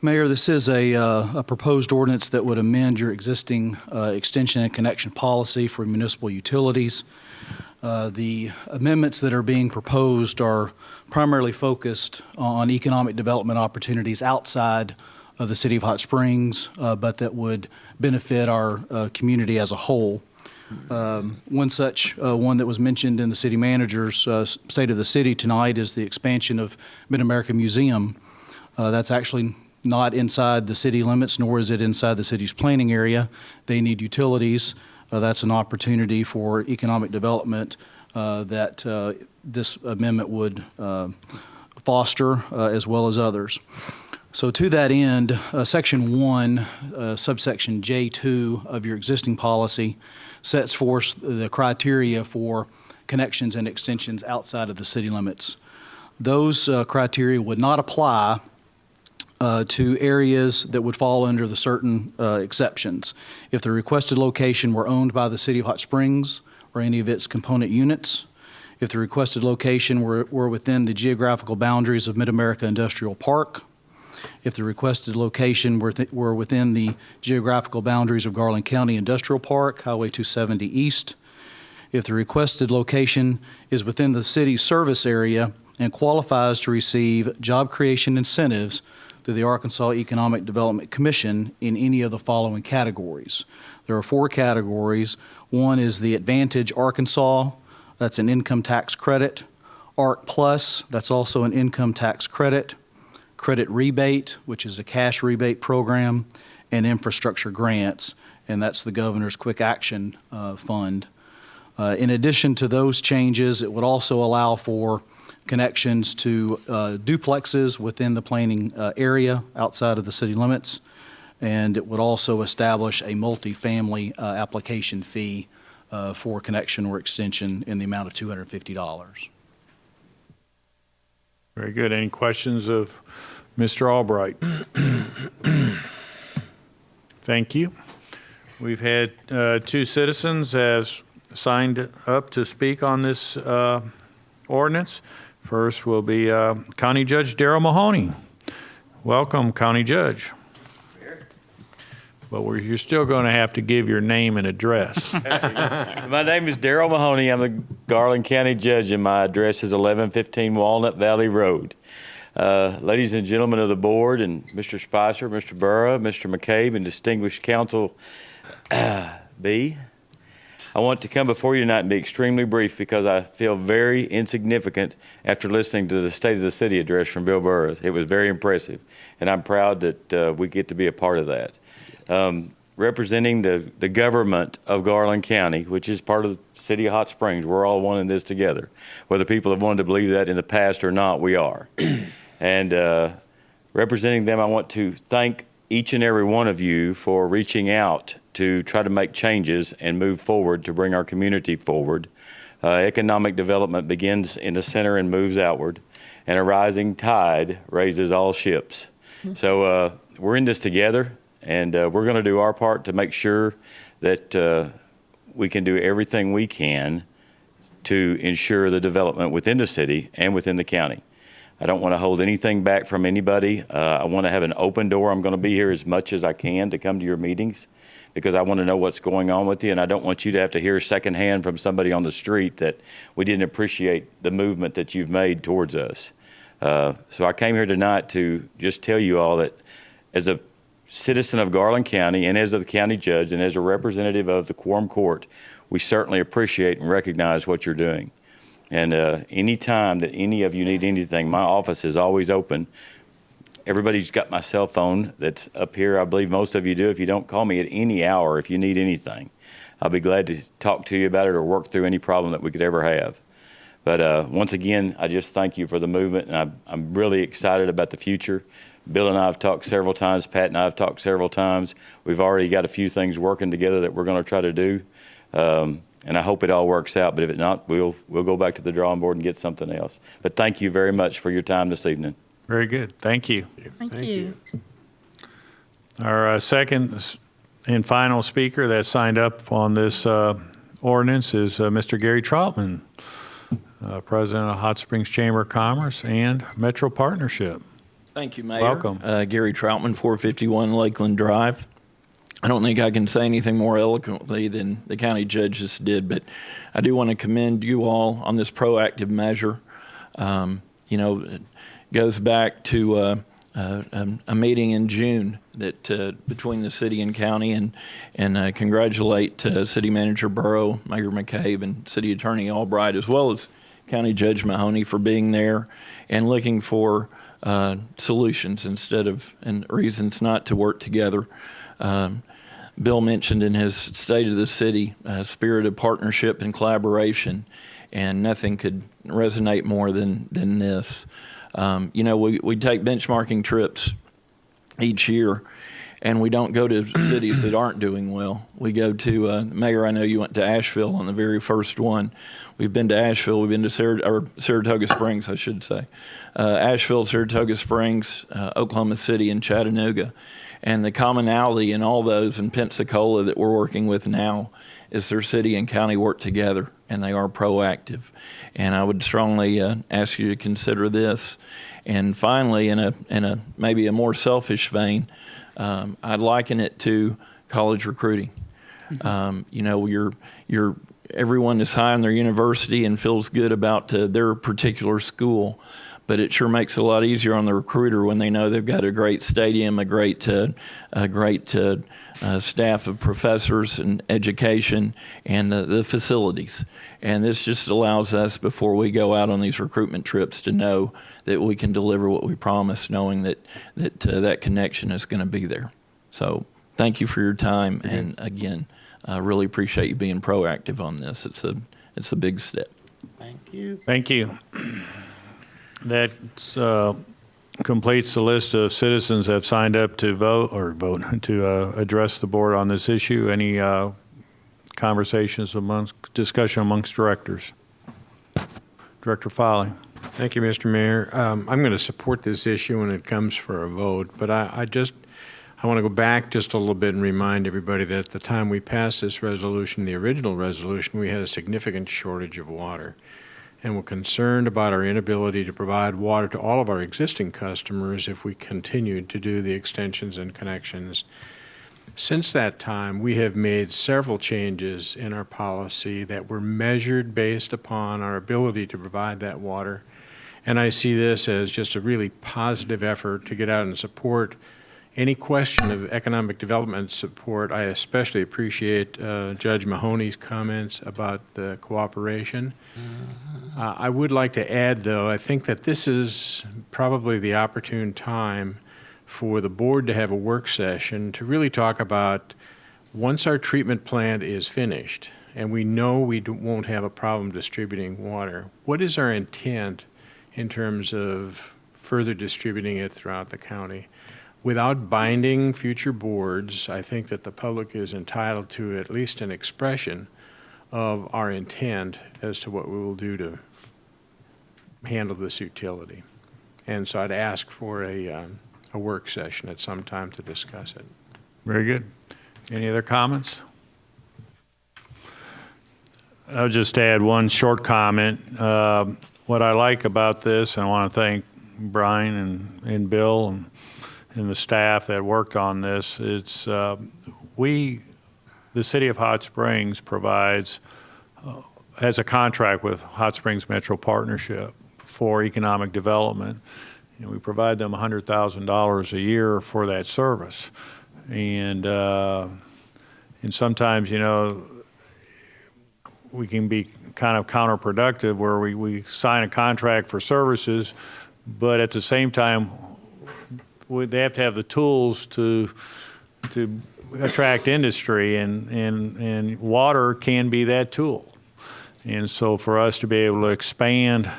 Mayor, this is a proposed ordinance that would amend your existing extension and connection policy for municipal utilities. The amendments that are being proposed are primarily focused on economic development opportunities outside of the city of Hot Springs, but that would benefit our community as a whole. One such one that was mentioned in the city manager's State of the City tonight is the expansion of Mid-America Museum. That's actually not inside the city limits, nor is it inside the city's planning area. They need utilities. That's an opportunity for economic development that this amendment would foster, as well as others. So to that end, Section 1, subsection J2 of your existing policy sets forth the criteria for connections and extensions outside of the city limits. Those criteria would not apply to areas that would fall under the certain exceptions. If the requested location were owned by the City of Hot Springs or any of its component units, if the requested location were within the geographical boundaries of Mid-America Industrial Park, if the requested location were within the geographical boundaries of Garland County Industrial Park, Highway 270 East, if the requested location is within the city's service area and qualifies to receive job creation incentives through the Arkansas Economic Development Commission in any of the following categories. There are 4 categories. One is the Advantage Arkansas, that's an income tax credit. ARC Plus, that's also an income tax credit. Credit Rebate, which is a cash rebate program, and infrastructure grants, and that's the Governor's Quick Action Fund. In addition to those changes, it would also allow for connections to duplexes within the planning area outside of the city limits, and it would also establish a multifamily application fee for connection or extension in the amount of $250. Very good. Any questions of Mr. Albright? Thank you. We've had 2 citizens as signed up to speak on this ordinance. First will be County Judge Darrell Mahoney. Welcome, County Judge. But you're still going to have to give your name and address. My name is Darrell Mahoney. I'm the Garland County Judge, and my address is 1115 Walnut Valley Road. Ladies and gentlemen of the board, and Mr. Spicer, Mr. Burrough, Mr. McCabe, and distinguished counsel B, I want to come before you tonight and be extremely brief because I feel very insignificant after listening to the State of the City address from Bill Burrough. It was very impressive, and I'm proud that we get to be a part of that. Representing the government of Garland County, which is part of the City of Hot Springs. We're all one in this together. Whether people have wanted to believe that in the past or not, we are. And representing them, I want to thank each and every one of you for reaching out to try to make changes and move forward to bring our community forward. Economic development begins in the center and moves outward, and a rising tide raises all ships. So we're in this together, and we're going to do our part to make sure that we can do everything we can to ensure the development within the city and within the county. I don't want to hold anything back from anybody. I want to have an open door. I'm going to be here as much as I can to come to your meetings because I want to know what's going on with you, and I don't want you to have to hear secondhand from somebody on the street that we didn't appreciate the movement that you've made towards us. So I came here tonight to just tell you all that as a citizen of Garland County and as a county judge and as a representative of the Quorum Court, we certainly appreciate and recognize what you're doing. And any time that any of you need anything, my office is always open. Everybody's got my cell phone that's up here. I believe most of you do. If you don't, call me at any hour if you need anything. I'll be glad to talk to you about it or work through any problem that we could ever have. But once again, I just thank you for the movement, and I'm really excited about the future. Bill and I have talked several times. Pat and I have talked several times. We've already got a few things working together that we're going to try to do. And I hope it all works out. But if it not, we'll go back to the drawing board and get something else. But thank you very much for your time this evening. Very good. Thank you. Thank you. Our second and final speaker that signed up on this ordinance is Mr. Gary Troutman, President of Hot Springs Chamber of Commerce and Metro Partnership. Thank you, Mayor. Welcome. Gary Troutman, 451 Lakeland Drive. I don't think I can say anything more eloquently than the county judge just did, but I do want to commend you all on this proactive measure. It goes back to a meeting in June that between the city and county, and congratulate City Manager Burrough, Mayor McCabe, and City Attorney Albright, as well as County Judge Mahoney for being there and looking for solutions instead of and reasons not to work together. Bill mentioned in his State of the City spirit of partnership and collaboration, and nothing could resonate more than this. We take benchmarking trips each year, and we don't go to cities that aren't doing well. We go to, Mayor, I know you went to Asheville on the very first one. We've been to Asheville, we've been to Saratoga Springs, I should say. Asheville, Saratoga Springs, Oklahoma City, and Chattanooga. And the commonality in all those in Pensacola that we're working with now is their city and county work together, and they are proactive. And I would strongly ask you to consider this. And finally, in a maybe a more selfish vein, I'd liken it to college recruiting. Everyone is high on their university and feels good about their particular school, but it sure makes it a lot easier on the recruiter when they know they've got a great stadium, a great staff of professors and education, and the facilities. And this just allows us, before we go out on these recruitment trips, to know that we can deliver what we promise, knowing that connection is going to be there. So thank you for your time, and again, I really appreciate you being proactive on this. It's a big step. Thank you. Thank you. That completes the list of citizens that have signed up to vote to address the board on this issue. Any discussion amongst directors? Director Foley. Thank you, Mr. Mayor. I'm going to support this issue when it comes for a vote, but I want to go back just a little bit and remind everybody that at the time we passed this resolution, the original resolution, we had a significant shortage of water. And we're concerned about our inability to provide water to all of our existing customers if we continued to do the extensions and connections. Since that time, we have made several changes in our policy that were measured based upon our ability to provide that water. And I see this as just a really positive effort to get out and support any question of economic development support. I especially appreciate Judge Mahoney's comments about the cooperation. I would like to add, though, I think that this is probably the opportune time for the board to have a work session to really talk about, once our treatment plant is finished and we know we won't have a problem distributing water, what is our intent in terms of further distributing it throughout the county? Without binding future boards, I think that the public is entitled to at least an expression of our intent as to what we will do to handle this utility. And so I'd ask for a work session at some time to discuss it. Very good. Any other comments? I'll just add one short comment. What I like about this, and I want to thank Brian and Bill and the staff that worked on this, it's the City of Hot Springs has a contract with Hot Springs Metro Partnership for economic development. And we provide them $100,000 a year for that service. And sometimes, we can be kind of counterproductive where we sign a contract for services, but at the same time, they have to have the tools to attract industry, and water can be that tool. And so for us to be able to expand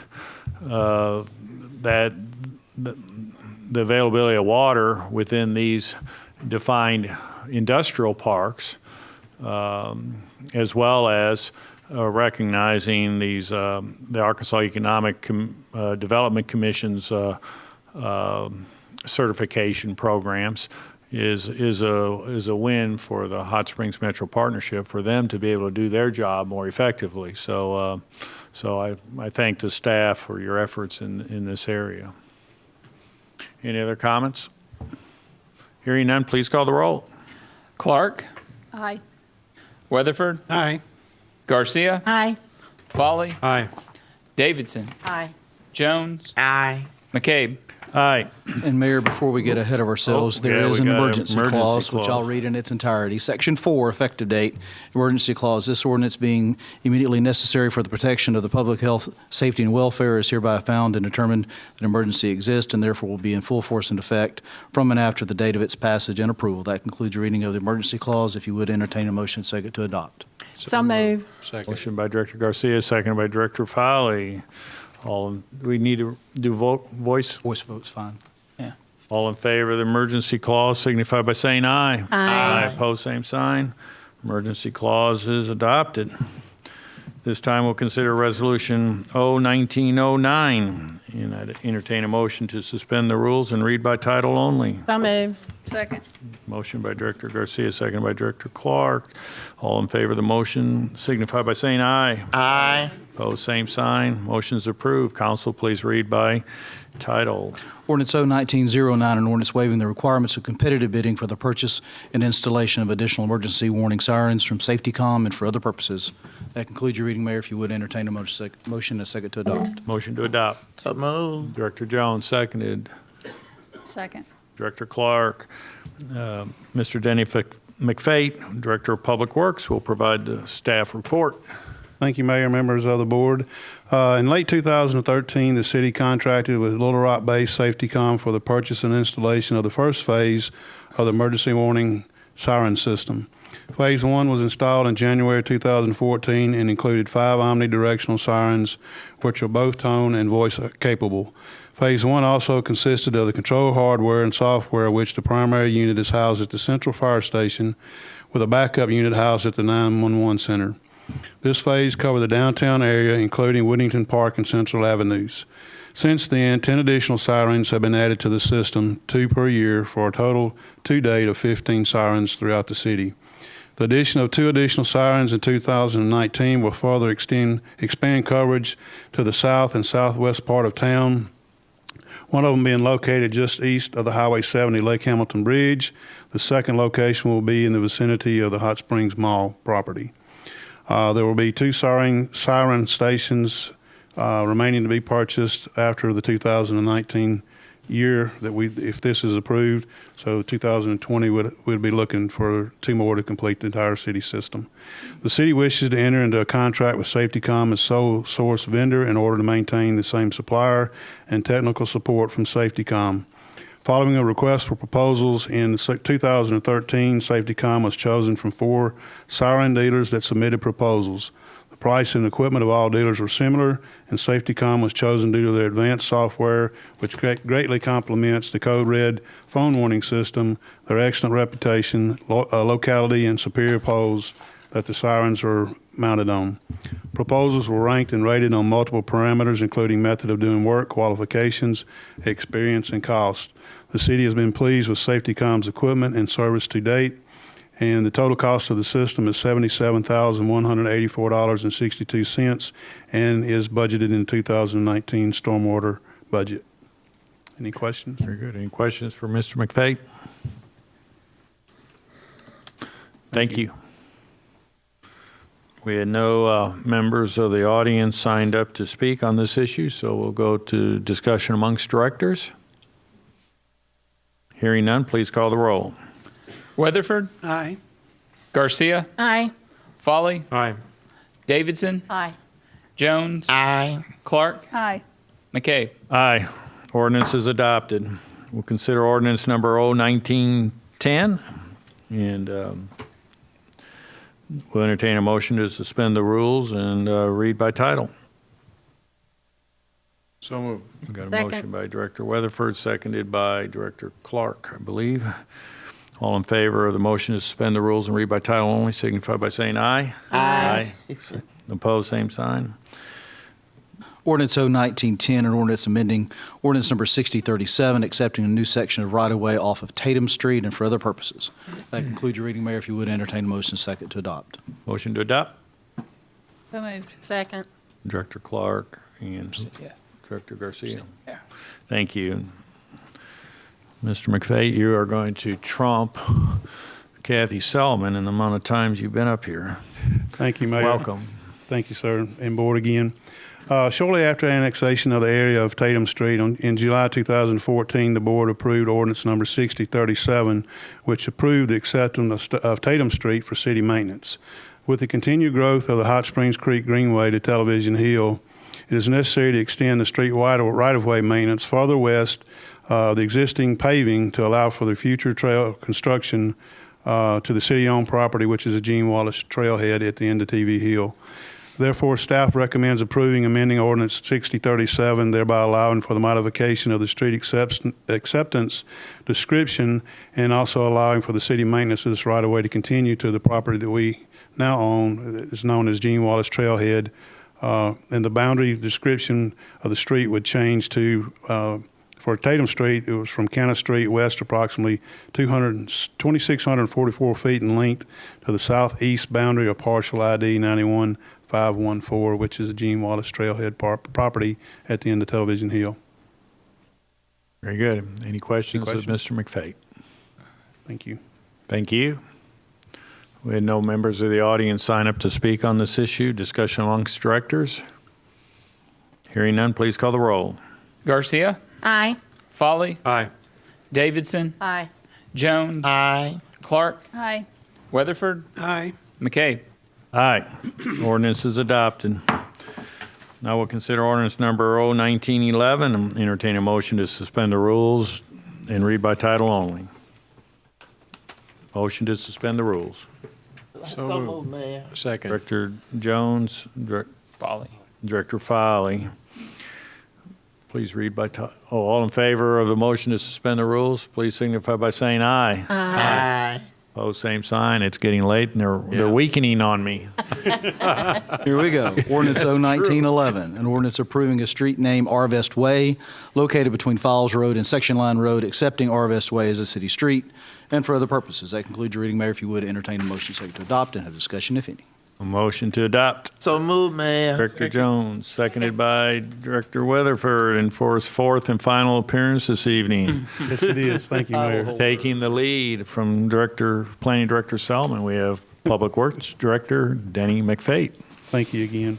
the availability of water within these defined industrial parks, as well as recognizing these the Arkansas Economic Development Commission's certification programs is a win for the Hot Springs Metro Partnership, for them to be able to do their job more effectively. So I thank the staff for your efforts in this area. Any other comments? Hearing none, please call the roll. Clark, Aye. Weatherford, Aye. Garcia, Aye. Folly, Aye. Davidson, Aye. Jones, Aye. McCabe. Aye. And Mayor, before we get ahead of ourselves, there yeah, is we an got an emergency emergency clause, which I'll clause. read in its entirety. Section 4, effective date, emergency clause. This ordinance being immediately necessary for the protection of the public health, safety, and welfare is hereby found and determined that an emergency exists and therefore will be in full force and effect from and after the date of its passage and approval. That concludes your reading of the emergency clause. If you would entertain a motion second to adopt. So move. Motion by Director Garcia, seconded by Director Foley. We need to do voice. Voice vote's fine. All in favor of the emergency clause signify by saying aye. Aye. Opposed, same sign. Emergency clause is adopted. This time we'll consider Resolution 01909. And I'd entertain a motion to suspend the rules and read by title only. So move. Second. Motion by Director Garcia, seconded by Director Clark. All in favor of the motion signify by saying aye. Aye. Opposed, same sign. Motion's approved. Council, please read by title. Ordinance 01909, an ordinance waiving the requirements of competitive bidding for the purchase and installation of additional emergency warning sirens from SafetyCom and for other purposes. That concludes your reading, Mayor. If you would entertain a motion and a second to adopt. Motion to adopt. So move. Director Jones, seconded. Second. Director Clark. Mr. Denny McFate, Director of Public Works, will provide the staff report. Thank you, Mayor, members of the board. In late 2013, the city contracted with Little Rock-based SafetyCom for the purchase and installation of the first phase of the emergency warning siren system. Phase 1 was installed in January 2014 and included 5 omnidirectional sirens, which are both tone and voice capable. Phase 1 also consisted of the control hardware and software, which the primary unit is housed at the central fire station, with a backup unit housed at the 911 center. This phase covered the downtown area, including Whittington Park and Central Avenues. Since then, 10 additional sirens have been added to the system, 2 per year, for a total to date of 15 sirens throughout the city. The addition of 2 additional sirens in 2019 will further expand coverage to the south and southwest part of town, one of them being located just east of the Highway 70 Lake Hamilton Bridge. The second location will be in the vicinity of the Hot Springs Mall property. There will be 2 siren stations remaining to be purchased after the 2019 year if this is approved. So 2020 we'd be looking for 2 more to complete the entire city system. The city wishes to enter into a contract with SafetyCom as sole source vendor in order to maintain the same supplier and technical support from SafetyCom. Following a request for proposals in 2013, SafetyCom was chosen from 4 siren dealers that submitted proposals. The price and equipment of all dealers were similar, and SafetyCom was chosen due to their advanced software, which greatly complements the Code Red phone warning system, their excellent reputation, locality, and superior poles that the sirens are mounted on. Proposals were ranked and rated on multiple parameters, including method of doing work, qualifications, experience, and cost. The city has been pleased with Safety Com's equipment and service to date, and the total cost of the system is $77,184.62 and is budgeted in 2019 stormwater budget. Any questions? Very good. Any questions for Mr. McFate? Thank you. We had no members of the audience signed up to speak on this issue, so we'll go to discussion amongst directors. Hearing none, please call the roll. Weatherford, Aye. Garcia, Aye. Folly, Aye. Davidson, Aye. Jones, Aye. Clark, Aye. McCabe. Aye. Ordinance is adopted. We'll consider ordinance number 01910, and we'll entertain a motion to suspend the rules and read by title. So moved. We've got a Second. motion by Director Weatherford, seconded by Director Clark, I believe. All in favor of the motion to suspend the rules and read by title only, signify by saying aye. Aye. Opposed, same sign. Ordinance 01910, an ordinance amending ordinance number 6037, accepting a new section of right-of-way off of Tatum Street and for other purposes. That concludes your reading, Mayor. If you would entertain a motion second to adopt. Motion to adopt. So moved. Second. Director Clark and Director Garcia. Thank you. Mr. McFate, you are going to trump Kathy Solomon in the amount of times you've been up here. Thank you, Mayor. Welcome. Thank you, sir, and board again. Shortly after annexation of the area of Tatum Street in July 2014, the board approved ordinance number 6037, which approved the acceptance of Tatum Street for city maintenance. With the continued growth of the Hot Springs Creek Greenway to Television Hill, it is necessary to extend the street right-of-way maintenance farther west of the existing paving to allow for the future trail construction to the city-owned property, which is a Gene Wallace trailhead at the end of TV Hill. Therefore, staff recommends approving amending ordinance 6037, thereby allowing for the modification of the street acceptance description and also allowing for the city maintenance of this right-of-way to continue to the property that we now own. It's known as Gene Wallace Trailhead. And the boundary description of the street would change to, for Tatum Street, it was from Canna Street west approximately 2,644 feet in length to the southeast boundary of partial ID 91514, which is the Gene Wallace Trailhead property at the end of Television Hill. Very good. Any questions of Mr. McFate? Thank you. Thank you. We had no members of the audience sign up to speak on this issue. Discussion amongst directors. Hearing none, please call the roll. Garcia, Aye. Folly, Aye. Davidson, Aye. Jones, Aye. Clark, Aye. Weatherford, Aye. McCabe. Aye. Ordinance is adopted. Now we'll consider ordinance number 01911 and entertain a motion to suspend the rules and read by title only. Motion to suspend the rules. So moved, Mayor. Second. Director Jones, Folly. Director Foley. Please read by title. Oh, all in favor of the motion to suspend the rules, please signify by saying aye. Aye. Opposed, same sign. It's getting late and they're weakening on me. Here we go. Ordinance 01911, an ordinance approving a street name Arvest Way located between Falls Road and Section Line Road, accepting Arvest Way as a city street and for other purposes. That concludes your reading, Mayor. If you would, entertain a motion second to adopt and have discussion, if any. A motion to adopt. So moved, Mayor. Director Jones, seconded by Director Weatherford, and for his fourth and final appearance this evening. Yes, it is. Thank you, Mayor. Taking the lead from Planning Director Solomon, we have Public Works Director Denny McFate. Thank you again.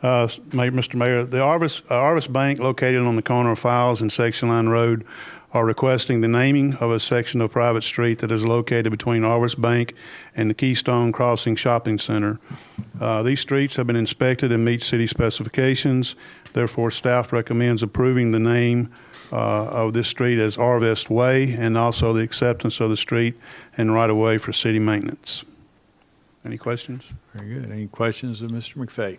Mr. Mayor, the Arvis Bank located on the corner of Files and Section Line Road are requesting the naming of a section of private street that is located between Arvis Bank and the Keystone Crossing Shopping Center. These streets have been inspected and meet city specifications. Therefore, staff recommends approving the name of this street as Arvest Way and also the acceptance of the street and right-of-way for city maintenance. Any questions? Very good. Any questions of Mr. McFate?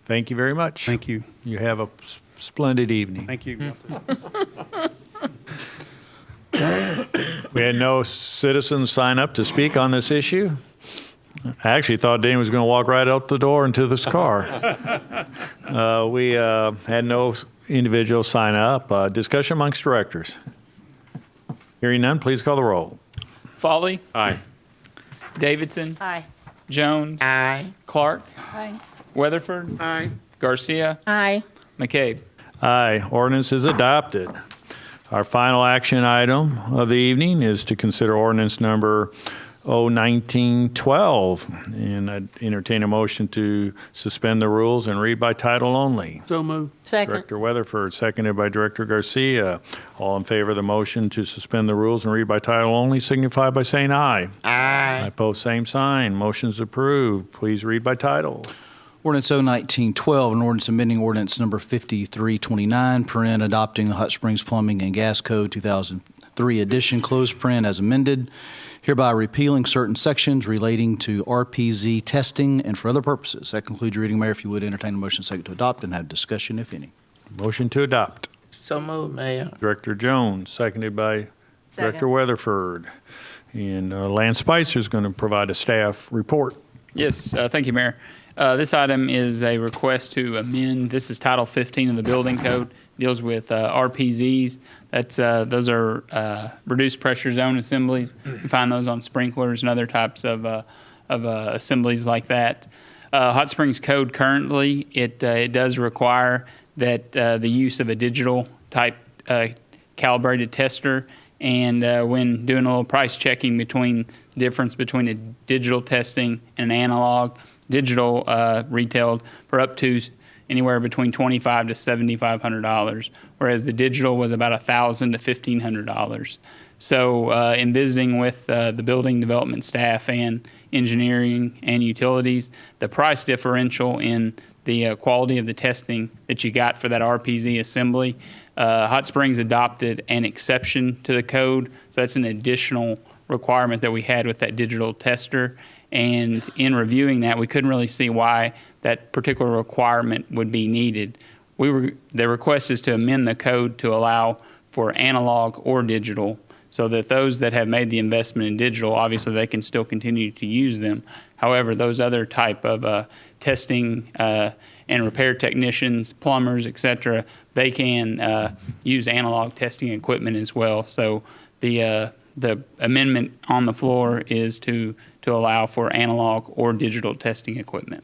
Thank you very much. Thank you. You have a splendid evening. Thank you. We had no citizens sign up to speak on this issue. I actually thought Dean was going to walk right out the door into this car. We had no individuals sign up. Discussion amongst directors. Hearing none, please call the roll. Foley, Aye. Davidson, Aye. Jones, Aye. Clark, Aye. Weatherford, Aye. Garcia, Aye. McCabe. Aye. Ordinance is adopted. Our final action item of the evening is to consider ordinance number 01912. And I'd entertain a motion to suspend the rules and read by title only. So moved. Second. Director Weatherford, seconded by Director Garcia. All in favor of the motion to suspend the rules and read by title only signify by saying aye. Aye. Opposed, same sign. Motion's approved. Please read by title. Ordinance 01912, an ordinance amending ordinance number 5329, adopting the Hot Springs Plumbing and Gas Code 2003 edition, closed paren as amended, hereby repealing certain sections relating to RPZ testing and for other purposes. That concludes your reading, Mayor. If you would entertain a motion second to adopt and have discussion, if any. Motion to adopt. So moved, Mayor. Director Jones, seconded by Second. Director Weatherford. And Lance Spicer is going to provide a staff report. Yes, thank you, Mayor. This item is a request to amend. This is Title 15 of the Building Code. Deals with RPZs. Those are reduced pressure zone assemblies. You find those on sprinklers and other types of assemblies like that. Hot Springs Code currently it does require that the use of a digital type calibrated tester. And when doing a little price checking between the difference between a digital testing and an analog, digital retailed for up to anywhere between $2,500 to $7,500, whereas the digital was about $1,000 to $1,500. So in visiting with the building development staff and engineering and utilities, the price differential in the quality of the testing that you got for that RPZ assembly, Hot Springs adopted an exception to the code. So that's an additional requirement that we had with that digital tester. And in reviewing that, we couldn't really see why that particular requirement would be needed. The request is to amend the code to allow for analog or digital, so that those that have made the investment in digital, obviously they can still continue to use them. However, those other type of testing and repair technicians, plumbers, et cetera, they can use analog testing equipment as well. So the amendment on the floor is to allow for analog or digital testing equipment.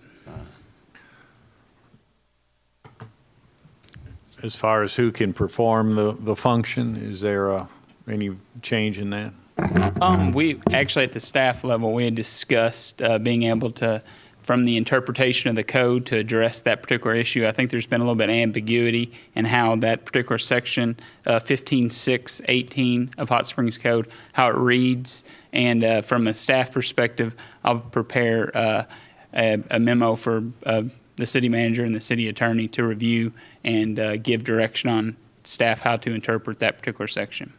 As far as who can perform the function, is there any change in that? We actually, at the staff level, we had discussed being able to, from the interpretation of the code, to address that particular issue. I think there's been a little bit of ambiguity in how that particular section, 15.6.18 of Hot Springs Code, how it reads. And from a staff perspective, I'll prepare a memo for the city manager and the city attorney to review and give direction on staff how to interpret that particular section.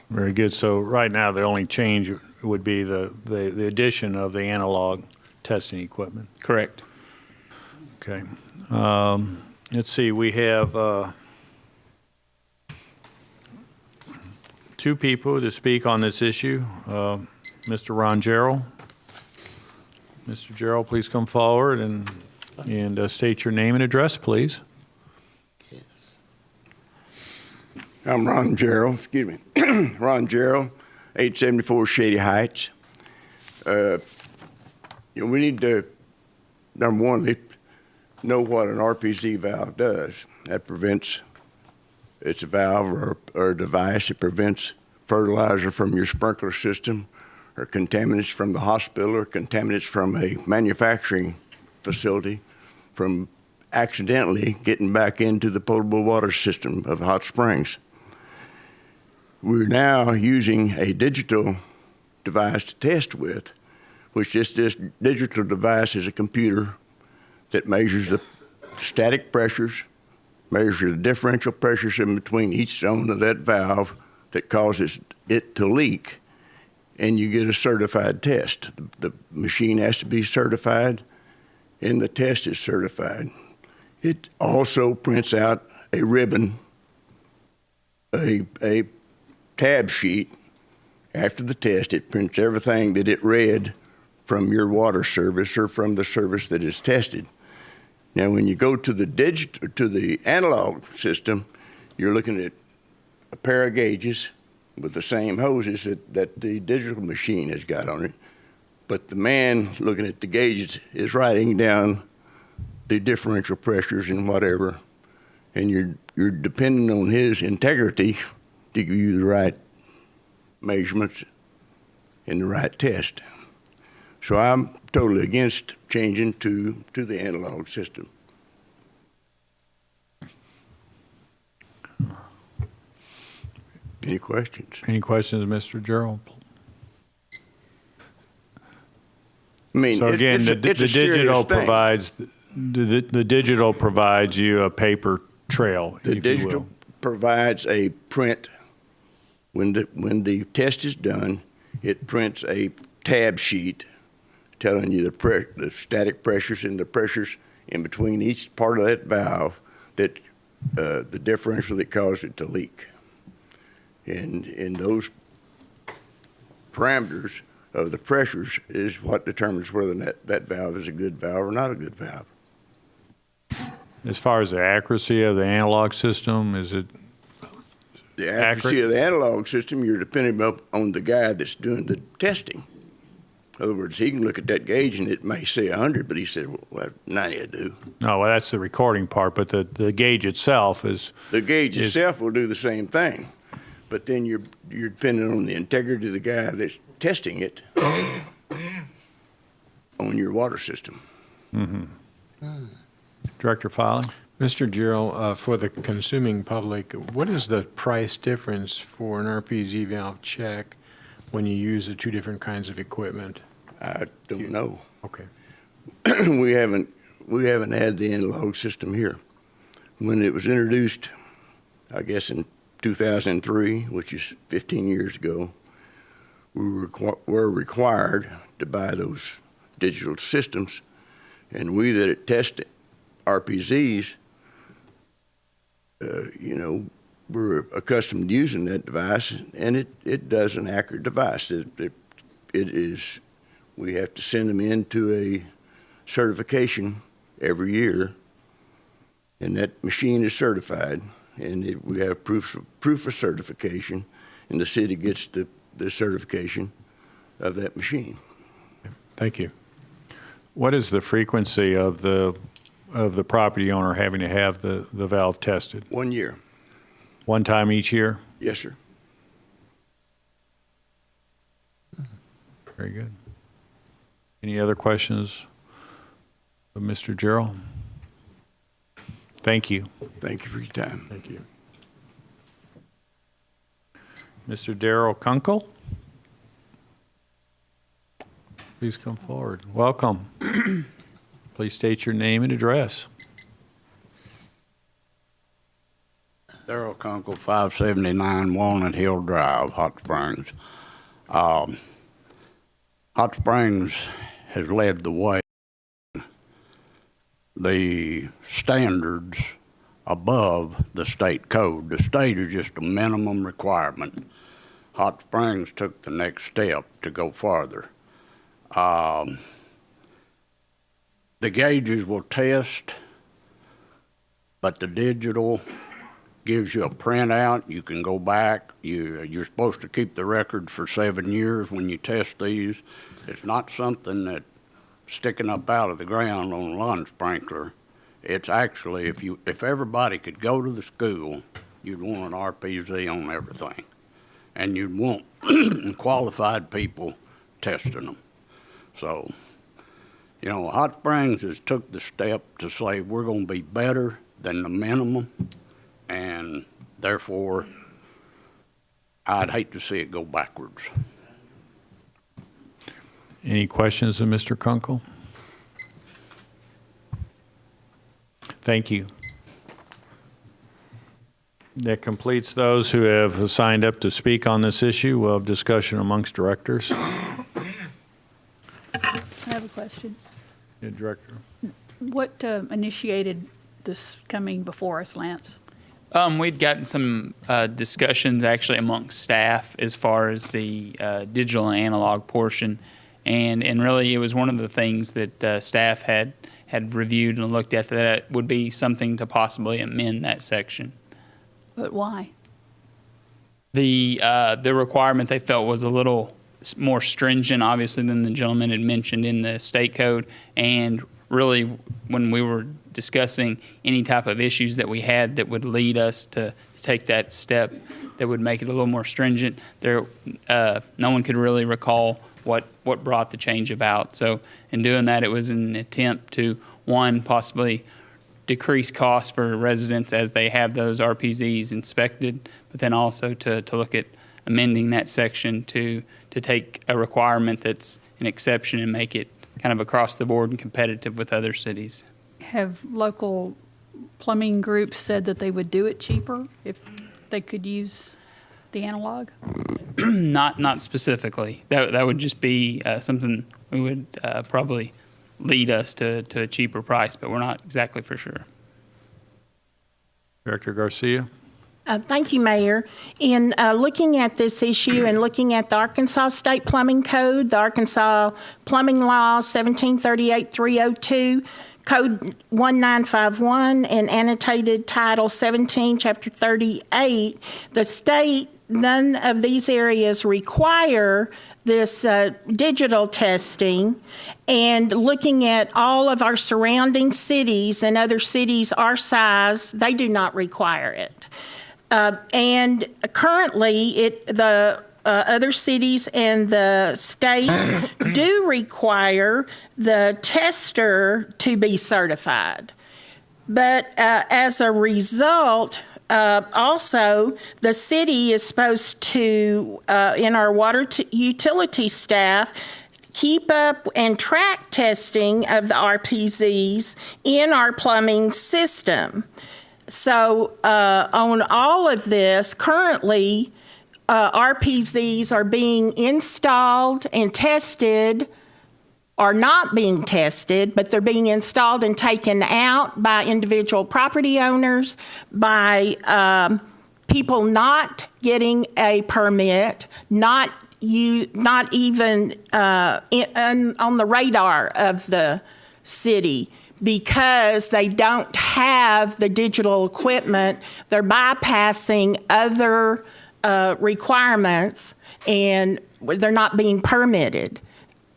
Very good. So right now, the only change would be the addition of the analog testing equipment. Correct. Okay. Let's see. We have two people to speak on this issue. Mr. Ron Gerald. Mr. Gerald, please come forward and state your name and address, please. I'm Ron Gerald, Ron Gerald, 874 Shady Heights. We need to, number one, know what an RPZ valve does. That prevents, it's a valve or a device that prevents fertilizer from your sprinkler system, or contaminants from the hospital, or contaminants from a manufacturing facility from accidentally getting back into the potable water system of Hot Springs. We're now using a digital device to test with, which this digital device is a computer that measures the static pressures, measures the differential pressures in between each zone of that valve that causes it to leak, and you get a certified test. The machine has to be certified, and the test is certified. It also prints out a ribbon, a tab sheet, After the test, it prints everything that it read from your water service or from the service that is tested. Now, when you go to the analog system, you're looking at a pair of gauges with the same hoses that the digital machine has got on it. But the man looking at the gauges is writing down the differential pressures and whatever, and you're depending on his integrity to give you the right measurements and the right test. So I'm totally against changing to the analog system. Any questions? Any questions, Mr. Gerald? I mean, So again, it's a serious thing. The digital provides you a paper trail, The if you digital will. provides a print. When the test is done, it prints a tab sheet telling you the static pressures and the pressures in between each part of that valve, that the differential that caused it to leak. And those parameters of the pressures is what determines whether that valve is a good valve or not a good valve. As far as the accuracy of the analog system, is it The accuracy of the analog system, you're depending on the guy that's doing the testing. In other words, he can look at that gauge and it may say 100, but he said, well, 90 I do. No, well, that's the recording part, but the gauge itself is... The gauge itself will do the same thing, but then you're depending on the integrity of the guy that's testing it on your water system. Mm-hmm. Director Filey? Mr. Gerald, for the consuming public, what is the price difference for an RPZ valve check when you use the two different kinds of equipment? I don't know. Okay. We haven't had the analog system here. When it was introduced, I guess in 2003, which is 15 years ago, we were required to buy those digital systems, and we that test RPZs, we're accustomed to using that device, and it does an accurate device. It is, we have to send them into a certification every year, and that machine is certified, and we have proof of certification, and the city gets the certification of that machine. Thank you. What is the frequency of the property owner having to have the valve tested? 1 year. One time each year? Yes, sir. Very good. Any other questions of Mr. Gerald? Thank you. Thank you for your time. Thank you. Mr. Darrell Kunkel? Please come forward. Welcome. Please state your name and address. Darrell Kunkel, 579 Walnut Hill Drive, Hot Springs. Hot Springs has led the way. The standards above the state code. The state is just a minimum requirement. Hot Springs took the next step to go farther. The gauges will test, but the digital gives you a printout. You can go back. You're supposed to keep the records for 7 years when you test these. It's not something that's sticking up out of the ground on a lawn sprinkler. It's actually, if everybody could go to the school, you'd want an RPZ on everything. And you'd want qualified people testing them. So, Hot Springs has took the step to say we're going to be better than the minimum, and therefore, I'd hate to see it go backwards. Any questions of Mr. Kunkel? Thank you. That completes those who have signed up to speak on this issue. We'll have discussion amongst directors. I have a question. Yeah, Director. What initiated this coming before us, Lance? We'd gotten some discussions actually amongst staff as far as the digital and analog portion, and really it was one of the things that staff had reviewed and looked at, that it would be something to possibly amend that section. But why? The requirement they felt was a little more stringent, obviously, than the gentleman had mentioned in the state code, and really when we were discussing any type of issues that we had that would lead us to take that step that would make it a little more stringent, no one could really recall what brought the change about. So in doing that, it was an attempt to, one, possibly decrease costs for residents as they have those RPZs inspected, but then also to look at amending that section to take a requirement that's an exception and make it kind of across the board and competitive with other cities. Have local plumbing groups said that they would do it cheaper if they could use the analog? Not specifically. That would just be something we would probably lead us to a cheaper price, but we're not exactly for sure. Director Garcia? Thank you, Mayor. In looking at this issue and looking at the Arkansas State Plumbing Code, the Arkansas Plumbing Law 1738-302, Code 1951, and annotated Title 17, Chapter 38, the state, none of these areas require this digital testing, and looking at all of our surrounding cities and other cities our size, they do not require it. And currently, the other cities and the states do require the tester to be certified. But as a result, also, the city is supposed to, in our water utility staff, keep up and track testing of the RPZs in our plumbing system. So on all of this, currently, RPZs are being installed and tested, are not being tested, but they're being installed and taken out by individual property owners, by people not getting a permit, not even on the radar of the city, because they don't have the digital equipment. They're bypassing other requirements, and they're not being permitted.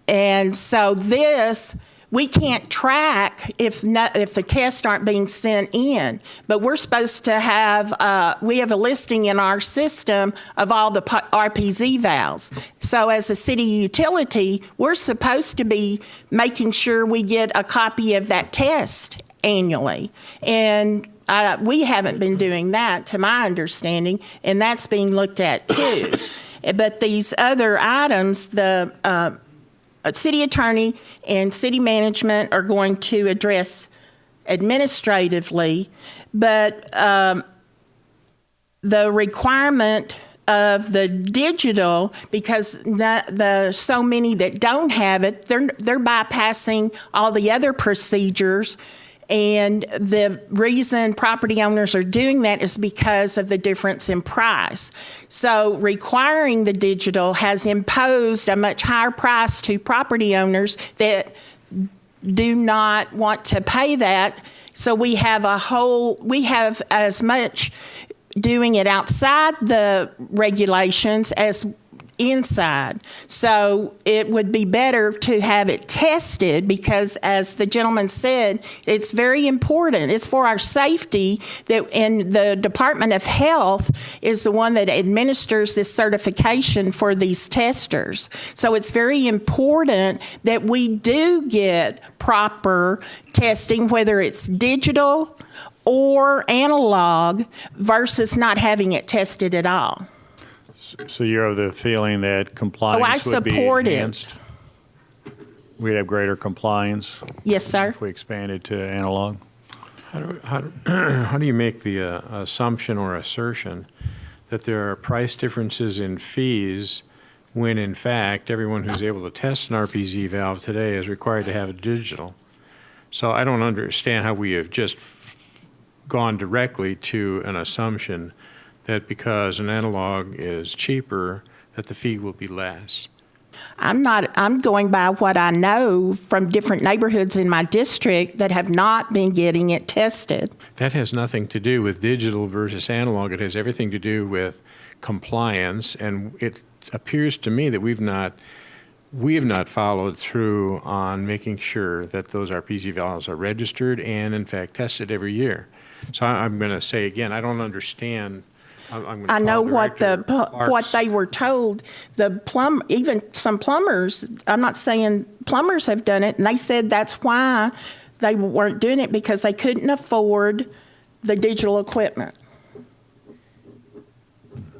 And so this, we can't track if the tests aren't being sent in. But we're supposed to have, we have a listing in our system of all the RPZ valves. So as a city utility, we're supposed to be making sure we get a copy of that test annually. And we haven't been doing that, to my understanding, and that's being looked at too. But these other items, the city attorney and city management are going to address administratively, but the requirement of the digital, because the so many that don't have it, they're bypassing all the other procedures. And the reason property owners are doing that is because of the difference in price. So requiring the digital has imposed a much higher price to property owners that do not want to pay that. So we have as much doing it outside the regulations as inside. So it would be better to have it tested, because as the gentleman said, it's very important. It's for our safety, and the Department of Health is the one that administers this certification for these testers. So it's very important that we do get proper testing, whether it's digital or analog, versus not having it tested at all. So you're of the feeling that compliance would be enhanced? We'd have greater compliance? Yes, sir. If we expanded to analog? How do you make the assumption or assertion that there are price differences in fees when, in fact, everyone who's able to test an RPZ valve today is required to have a digital? So I don't understand how we have just gone directly to an assumption that because an analog is cheaper, that the fee will be less. I'm going by what I know from different neighborhoods in my district that have not been getting it tested. That has nothing to do with digital versus analog. It has everything to do with compliance, and it appears to me that we have not followed through on making sure that those RPZ values are registered and, in fact, tested every year. So I'm going to say again, I don't understand. I know what they were told. Even some plumbers. I'm not saying plumbers have done it, and they said that's why they weren't doing it, because they couldn't afford the digital equipment.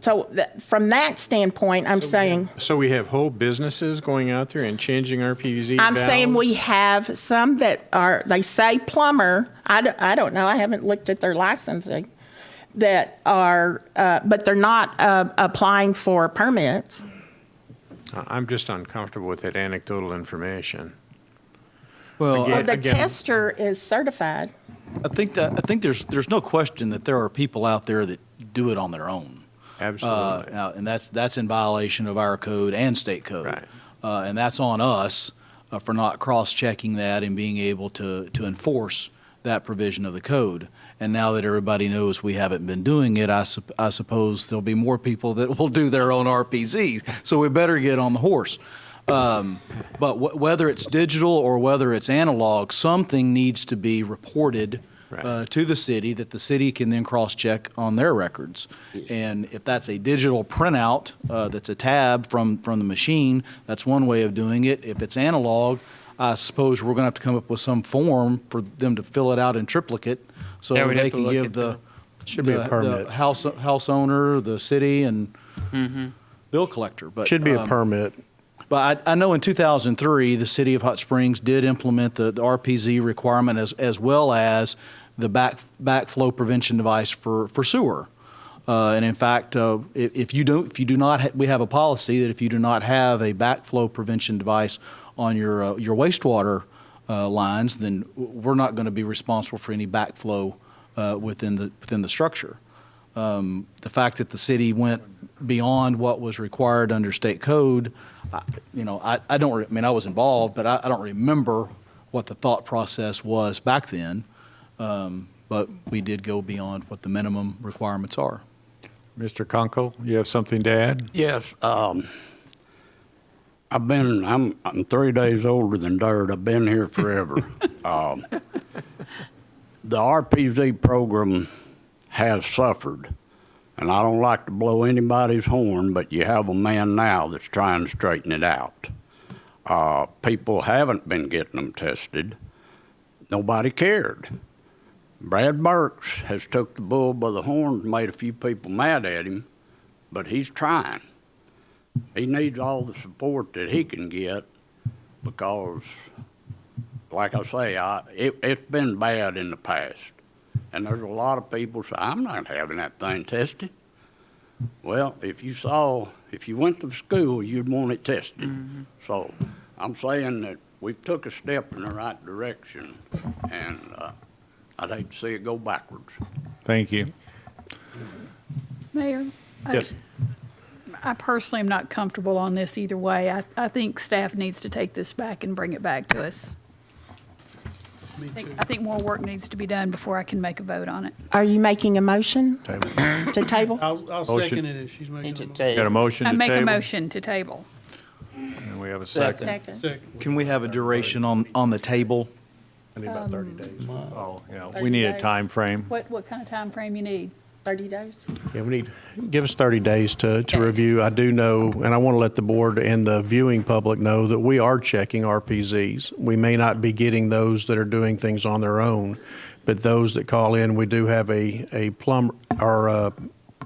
So from that standpoint, I'm saying. So we have whole businesses going out there and changing RPZ I'm valves? saying we have some that are. They say plumber. I don't know. I haven't looked at their licensing. That are, but they're not applying for permits. I'm just uncomfortable with that anecdotal information. Well, The tester is certified. I think there's no question that there are people out there that do it on their own. Absolutely. And that's in violation of our code and state code. Right. And that's on us for not cross-checking that and being able to enforce that provision of the code. And now that everybody knows we haven't been doing it, I suppose there'll be more people that will do their own RPZs. So we better get on the horse. But whether it's digital or whether it's analog, something needs to be reported to the city that the city can then cross-check on their records. And if that's a digital printout that's a tab from the machine, that's one way of doing it. If it's analog, I suppose we're going to have to come up with some form for them to fill it out in triplicate so they can give the house owner, the city, and bill collector. But Should be a permit. But I know in 2003, the city of Hot Springs did implement the RPZ requirement as well as the backflow prevention device for sewer. And in fact, if you do not, we have a policy that if you do not have a backflow prevention device on your wastewater lines, then we're not going to be responsible for any backflow within the structure. The fact that the city went beyond what was required under state code, I was involved, but I don't remember what the thought process was back then. But we did go beyond what the minimum requirements are. Mr. Kunkel, you have something to add? Yes. I'm 3 days older than dirt. I've been here forever. The RPZ program has suffered, and I don't like to blow anybody's horn, but you have a man now that's trying to straighten it out. People haven't been getting them tested. Nobody cared. Brad Burks has took the bull by the horns and made a few people mad at him, but he's trying. He needs all the support that he can get because, like I say, it's been bad in the past. And there's a lot of people say, I'm not having that thing tested. Well, if you went to the school, you'd want it tested. Mm-hmm. So I'm saying that we've took a step in the right direction, and I'd hate to see it go backwards. Thank you. Mayor? Yes. I personally am not comfortable on this either way. I think staff needs to take this back and bring it back to us. I think more work needs to be done before I can make a vote on it. Are you making a motion to table? I'll second it if she's making a motion. Got a motion I to make table? a motion to table. And we have a second. Can we have a duration on the table? I need about 30 days. Oh, yeah. 30 We need a days. time frame. What kind of time frame you need? 30 days? Yeah, give us 30 days to review. I do know, and I want to let the board and the viewing public know that we are checking RPZs. We may not be getting those that are doing things on their own, but those that call in, we do have a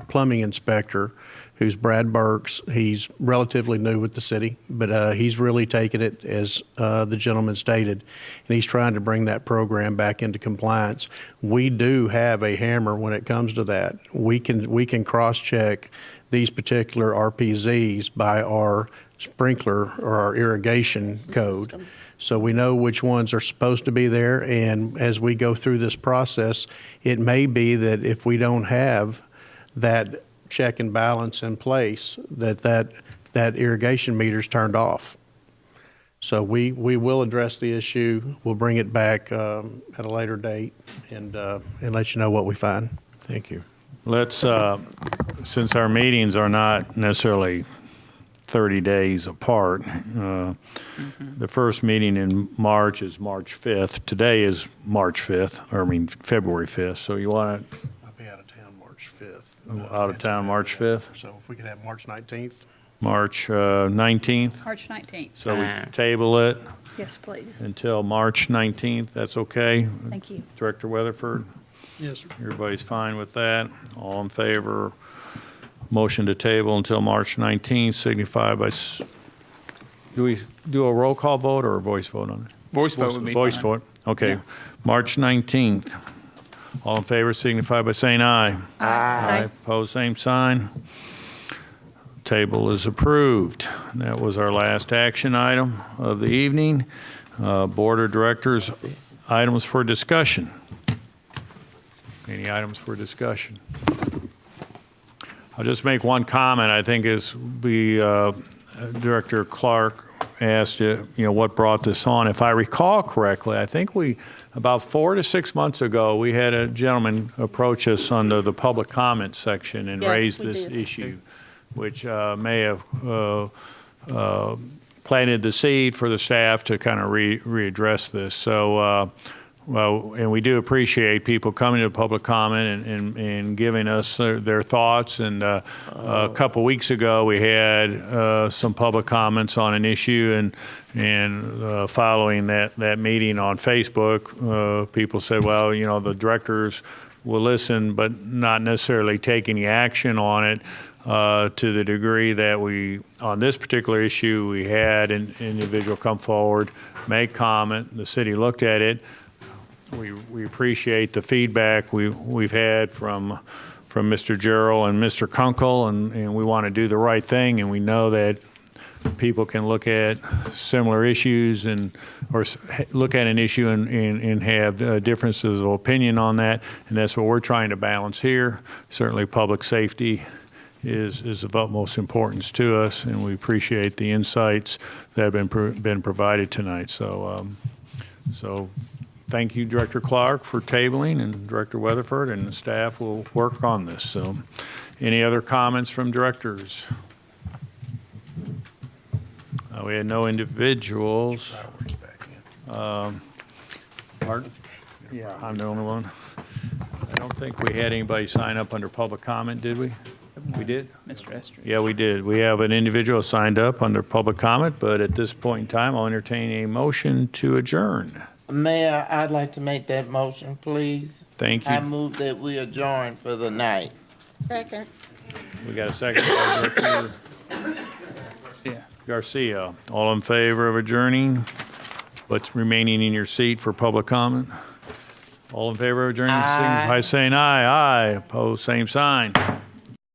plumbing inspector who's Brad Burks. He's relatively new with the city, but he's really taken it, as the gentleman stated, and he's trying to bring that program back into compliance. We do have a hammer when it comes to that. We can cross-check these particular RPZs by our sprinkler or our irrigation code. So we know which ones are supposed to be there, and as we go through this process, it may be that if we don't have that check and balance in place, that irrigation meter's turned off. So we will address the issue. We'll bring it back at a later date and let you know what we find. Thank you. Let's, since our meetings are not necessarily 30 days apart, the first meeting in March is March 5th. Today is March 5th, February 5th. So you want to? I'll be out of town March 5th. Out of town March 5th? So if we could have March 19th? March 19th? March 19th. So we table it Yes, please. until March 19th. That's okay? Thank you. Director Weatherford? Yes, sir. Everybody's fine with that? All in favor? Motion to table until March 19th, signify by, do we do a roll call vote or a voice vote on it? Voice vote would be Voice fine. vote, okay. Yeah. March 19th. All in favor signify by saying aye. Aye. Pose same sign. Table is approved. That was our last action item of the evening. Board of Directors, items for discussion. Any items for discussion? I'll just make one comment. I think as Director Clark asked, what brought this on. If I recall correctly, I think about 4 to 6 months ago, we had a gentleman approach us under the public comment section and Yes, raise we this did. issue, which may have planted the seed for the staff to kind of readdress this. So, and we do appreciate people coming to public comment and giving us their thoughts. And a couple weeks ago, we had some public comments on an issue, and following that meeting on Facebook, people said, well, the directors will listen, but not necessarily take any action on it. To the degree that on this particular issue, we had an individual come forward, make comment, the city looked at it. We appreciate the feedback we've had from Mr. Gerald and Mr. Kunkel, and we want to do the right thing, and we know that people can look at similar issues or look at an issue and have differences of opinion on that, and that's what we're trying to balance here. Certainly public safety is of utmost importance to us, and we appreciate the insights that have been provided tonight. So thank you, Director Clark, for tabling, and Director Weatherford and the staff will work on this. So any other comments from directors? We had no individuals. Pardon? Yeah, I'm the only one. I don't think we had anybody sign up under public comment, did we? We did? Mr. Esther. Yeah, we did. We have an individual signed up under public comment, but at this point in time, I'll entertain a motion to adjourn. Mayor, I'd like to make that motion, please. Thank you. I move that we adjourn for the night. Second. We got a second by Director Garcia. All in favor of adjourning, but remaining in your seat for public comment? All in favor of adjourning, signify by saying aye. Aye. Opposed, same sign.